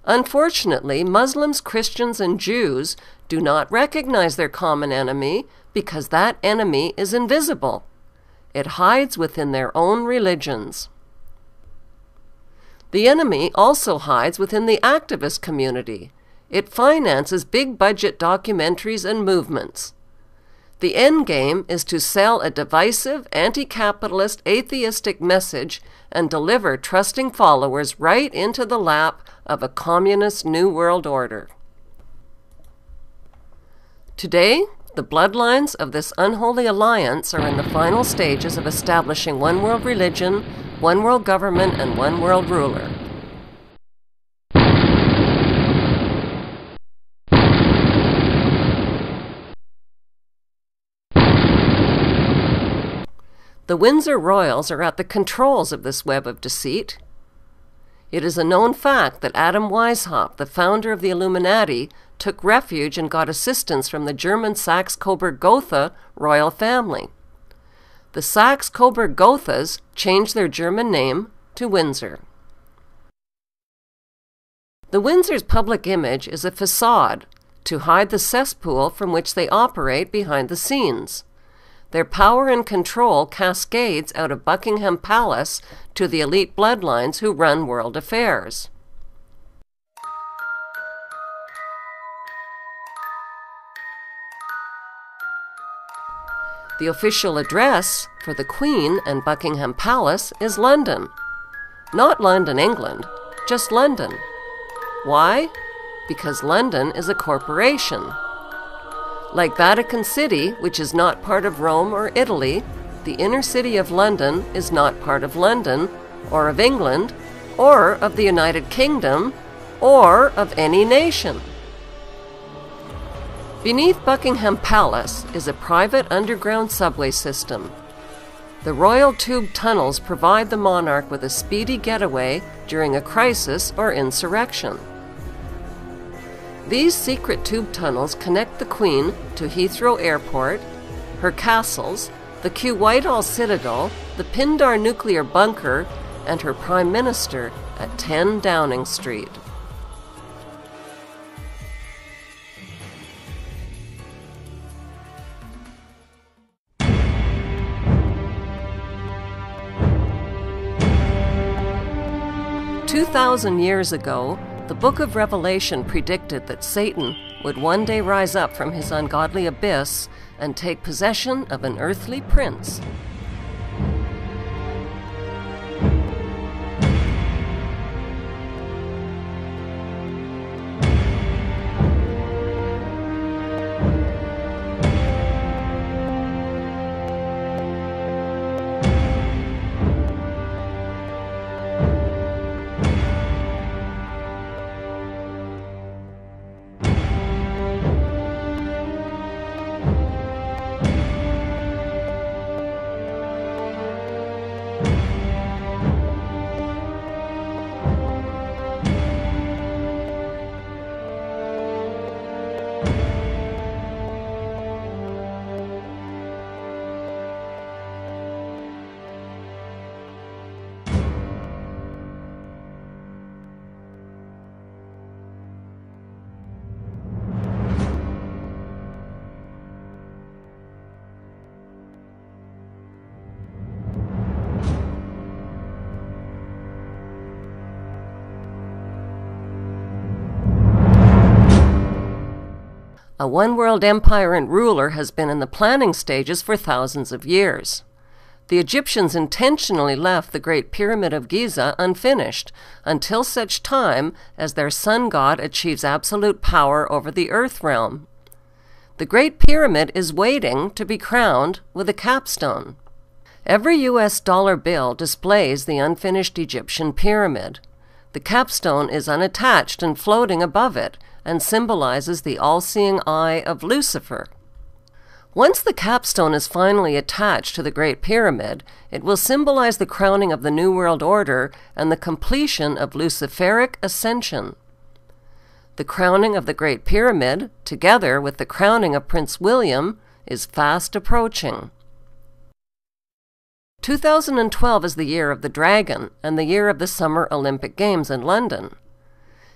Speaker 1: Unfortunately, Muslims, Christians, and Jews do not recognize their common enemy because that enemy is invisible. It hides within their own religions. The enemy also hides within the activist community. It finances big-budget documentaries and movements. The end game is to sell a divisive, anti-capitalist, atheistic message and deliver trusting followers right into the lap of a communist New World Order. Today, the bloodlines of this unholy alliance are in the final stages of establishing one world religion, one world government, and one world ruler. The Windsor royals are at the controls of this web of deceit. It is a known fact that Adam Weishaupt, the founder of the Illuminati, took refuge and got assistance from the German Saxe-Coburg-Gotha royal family. The Saxe-Coburg-Gothas changed their German name to Windsor. The Windsors' public image is a facade to hide the cesspool from which they operate behind the scenes. Their power and control cascades out of Buckingham Palace to the elite bloodlines who run world affairs. The official address for the Queen and Buckingham Palace is London. Not London, England, just London. Why? Because London is a corporation. Like Vatican City, which is not part of Rome or Italy, the inner city of London is not part of London, or of England, or of the United Kingdom, or of any nation. Beneath Buckingham Palace is a private underground subway system. The royal tube tunnels provide the monarch with a speedy getaway during a crisis or insurrection. These secret tube tunnels connect the Queen to Heathrow Airport, her castles, the Kew Whitehall Citadel, the Pindar nuclear bunker, and her Prime Minister at 10 Downing Street. "2,000 years ago, the Book of Revelation predicted that Satan would one day rise up from his ungodly abyss and take possession of an earthly prince. A one-world empire and ruler has been in the planning stages for thousands of years. The Egyptians intentionally left the Great Pyramid of Giza unfinished until such time as their sun god achieves absolute power over the earth realm. The Great Pyramid is waiting to be crowned with a capstone. Every US dollar bill displays the unfinished Egyptian pyramid. The capstone is unattached and floating above it, and symbolizes the all-seeing eye of Lucifer. Once the capstone is finally attached to the Great Pyramid, it will symbolize the crowning of the New World Order and the completion of Luciferic ascension. The crowning of the Great Pyramid, together with the crowning of Prince William, is fast approaching. 2012 is the year of the dragon and the year of the Summer Olympic Games in London.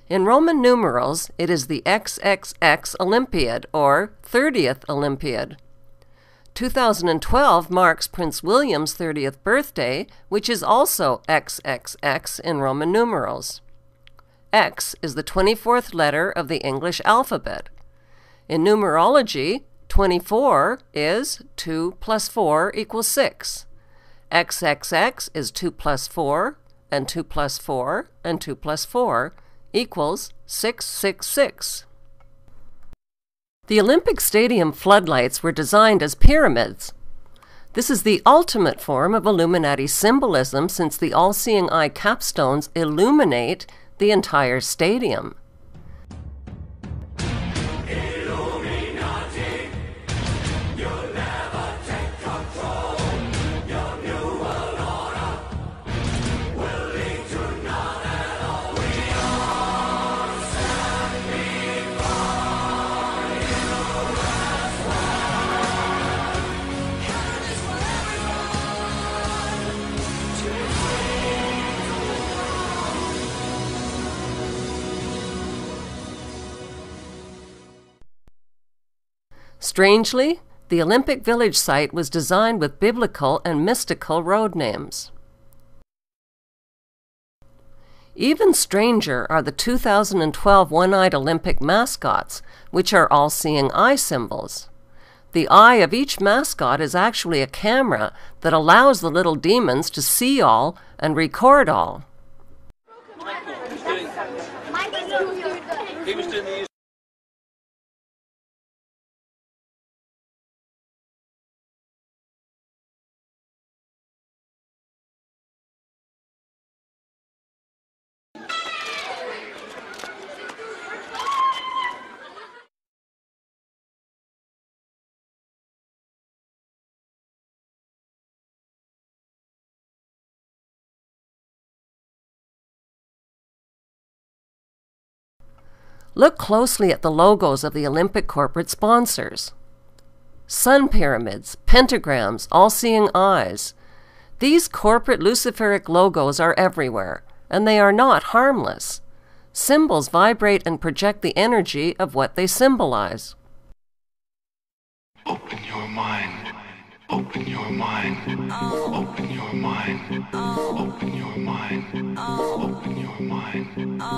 Speaker 1: In Roman numerals, it is the XXX Olympiad, or 30th Olympiad. 2012 marks Prince William's 30th birthday, which is also XXX in Roman numerals. X is the 24th letter of the English alphabet. In numerology, 24 is 2 plus 4 equals 6. XXX is 2 plus 4, and 2 plus 4, and 2 plus 4 equals 666. The Olympic Stadium floodlights were designed as pyramids. This is the ultimate form of Illuminati symbolism, since the all-seeing eye capstones illuminate the entire stadium. Strangely, the Olympic Village site was designed with biblical and mystical road names. Even stranger are the 2012 one-eyed Olympic mascots, which are all-seeing eye symbols. The eye of each mascot is actually a camera that allows the little demons to see all and record all.
Speaker 16: He was doing the
Speaker 1: Look closely at the logos of the Olympic corporate sponsors. Sun pyramids, pentagrams, all-seeing eyes. These corporate Luciferic logos are everywhere, and they are not harmless. Symbols vibrate and project the energy of what they symbolize.
Speaker 16: Open your mind. Open your mind. Open your mind. Open your mind. Open your mind.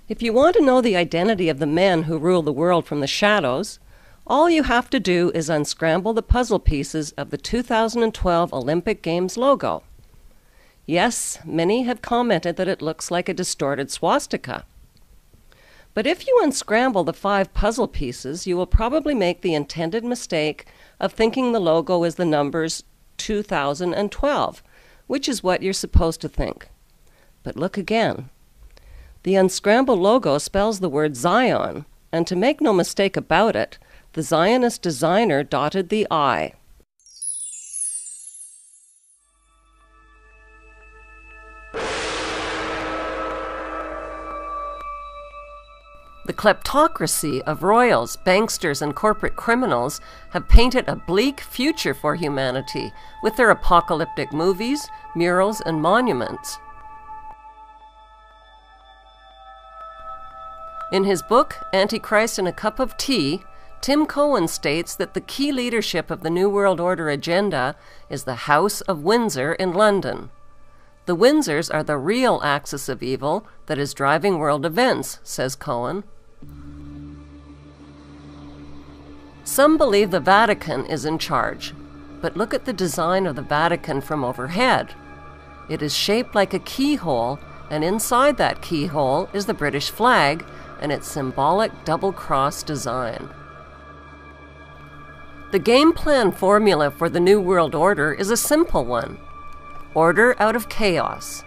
Speaker 1: If you want to know the identity of the men who rule the world from the shadows, all you have to do is unscramble the puzzle pieces of the 2012 Olympic Games logo. Yes, many have commented that it looks like a distorted swastika. But if you unscramble the 5 puzzle pieces, you will probably make the intended mistake of thinking the logo is the numbers 2012, which is what you're supposed to think. But look again. The unscrambled logo spells the word Zion, and to make no mistake about it, the Zionist designer dotted the I. The kleptocracy of royals, banksters, and corporate criminals have painted a bleak future for humanity with their apocalyptic movies, murals, and monuments. In his book, Antichrist and a Cup of Tea, Tim Cohen states that the key leadership of the New World Order agenda is the House of Windsor in London. The Windsors are the real axis of evil that is driving world events, says Cohen. Some believe the Vatican is in charge, but look at the design of the Vatican from overhead. It is shaped like a keyhole, and inside that keyhole is the British flag, and its symbolic double-cross design. The game plan formula for the New World Order is a simple one. Order out of chaos.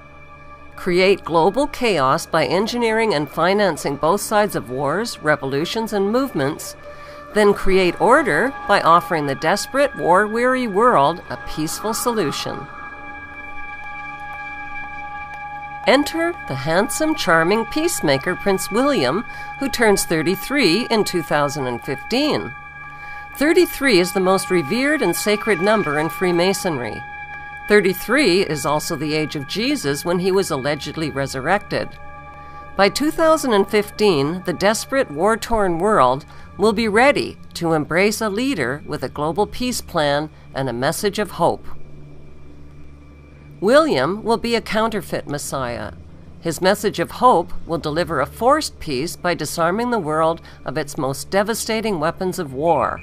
Speaker 1: Create global chaos by engineering and financing both sides of wars, revolutions, and movements, then create order by offering the desperate, war-weary world a peaceful solution. Enter the handsome, charming peacemaker Prince William, who turns 33 in 2015. 33 is the most revered and sacred number in Freemasonry. 33 is also the age of Jesus when he was allegedly resurrected. By 2015, the desperate, war-torn world will be ready to embrace a leader with a global peace plan and a message of hope. William will be a counterfeit Messiah. His message of hope will deliver a forced peace by disarming the world of its most devastating weapons of war.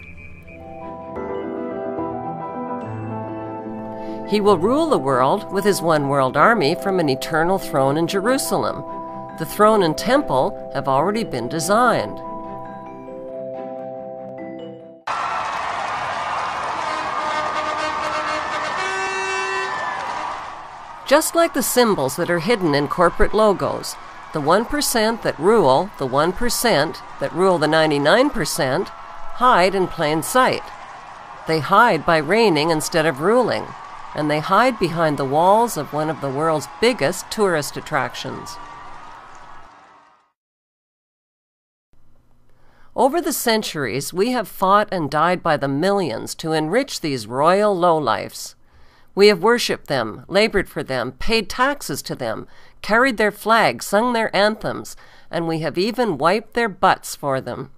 Speaker 1: He will rule the world with his one world army from an eternal throne in Jerusalem. The throne and temple have already been designed. Just like the symbols that are hidden in corporate logos, the 1% that rule the 1% that rule the 99% hide in plain sight. They hide by reigning instead of ruling, and they hide behind the walls of one of the world's biggest tourist attractions. Over the centuries, we have fought and died by the millions to enrich these royal lowlifes. We have worshipped them, labored for them, paid taxes to them, carried their flags, sung their anthems, and we have even wiped their butts for them.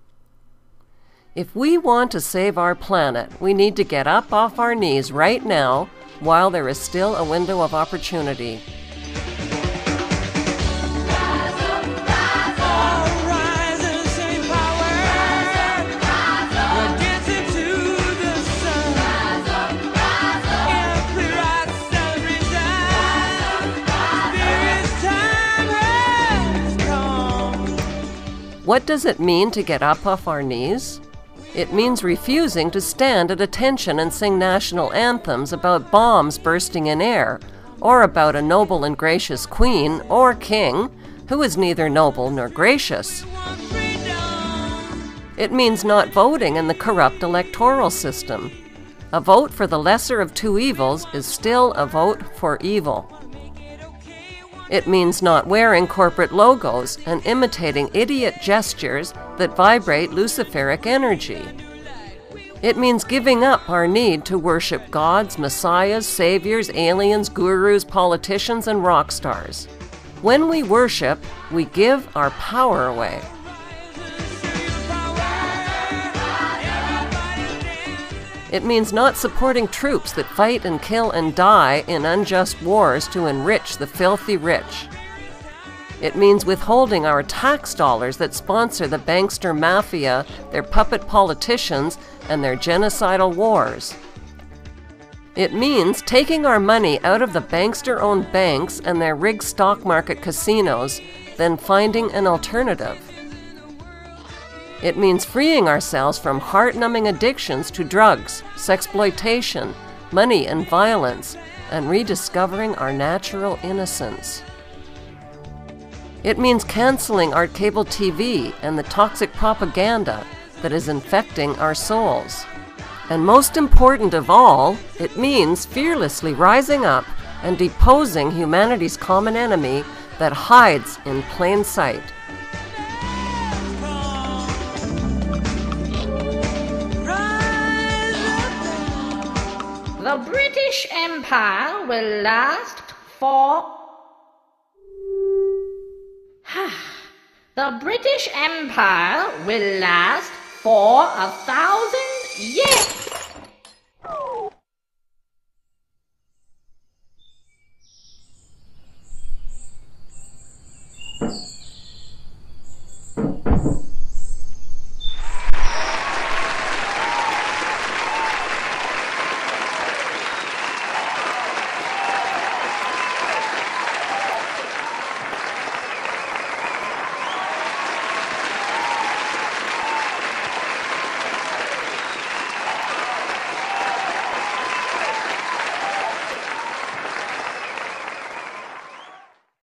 Speaker 1: If we want to save our planet, we need to get up off our knees right now while there is still a window of opportunity. What does it mean to get up off our knees? It means refusing to stand at attention and sing national anthems about bombs bursting in air, or about a noble and gracious queen or king who is neither noble nor gracious. It means not voting in the corrupt electoral system. A vote for the lesser of two evils is still a vote for evil. It means not wearing corporate logos and imitating idiot gestures that vibrate Luciferic energy. It means giving up our need to worship gods, messiahs, saviors, aliens, gurus, politicians, and rock stars. When we worship, we give our power away. It means not supporting troops that fight and kill and die in unjust wars to enrich the filthy rich. It means withholding our tax dollars that sponsor the bankster mafia, their puppet politicians, and their genocidal wars. It means taking our money out of the bankster-owned banks and their rigged stock market casinos, then finding an alternative. It means freeing ourselves from heart-numbing addictions to drugs, sexploitation, money, and violence, and rediscovering our natural innocence. It means canceling our cable TV and the toxic propaganda that is infecting our souls. And most important of all, it means fearlessly rising up and deposing humanity's common enemy that hides in plain sight.
Speaker 17: The British Empire will last for... The British Empire will last for 1,000 years.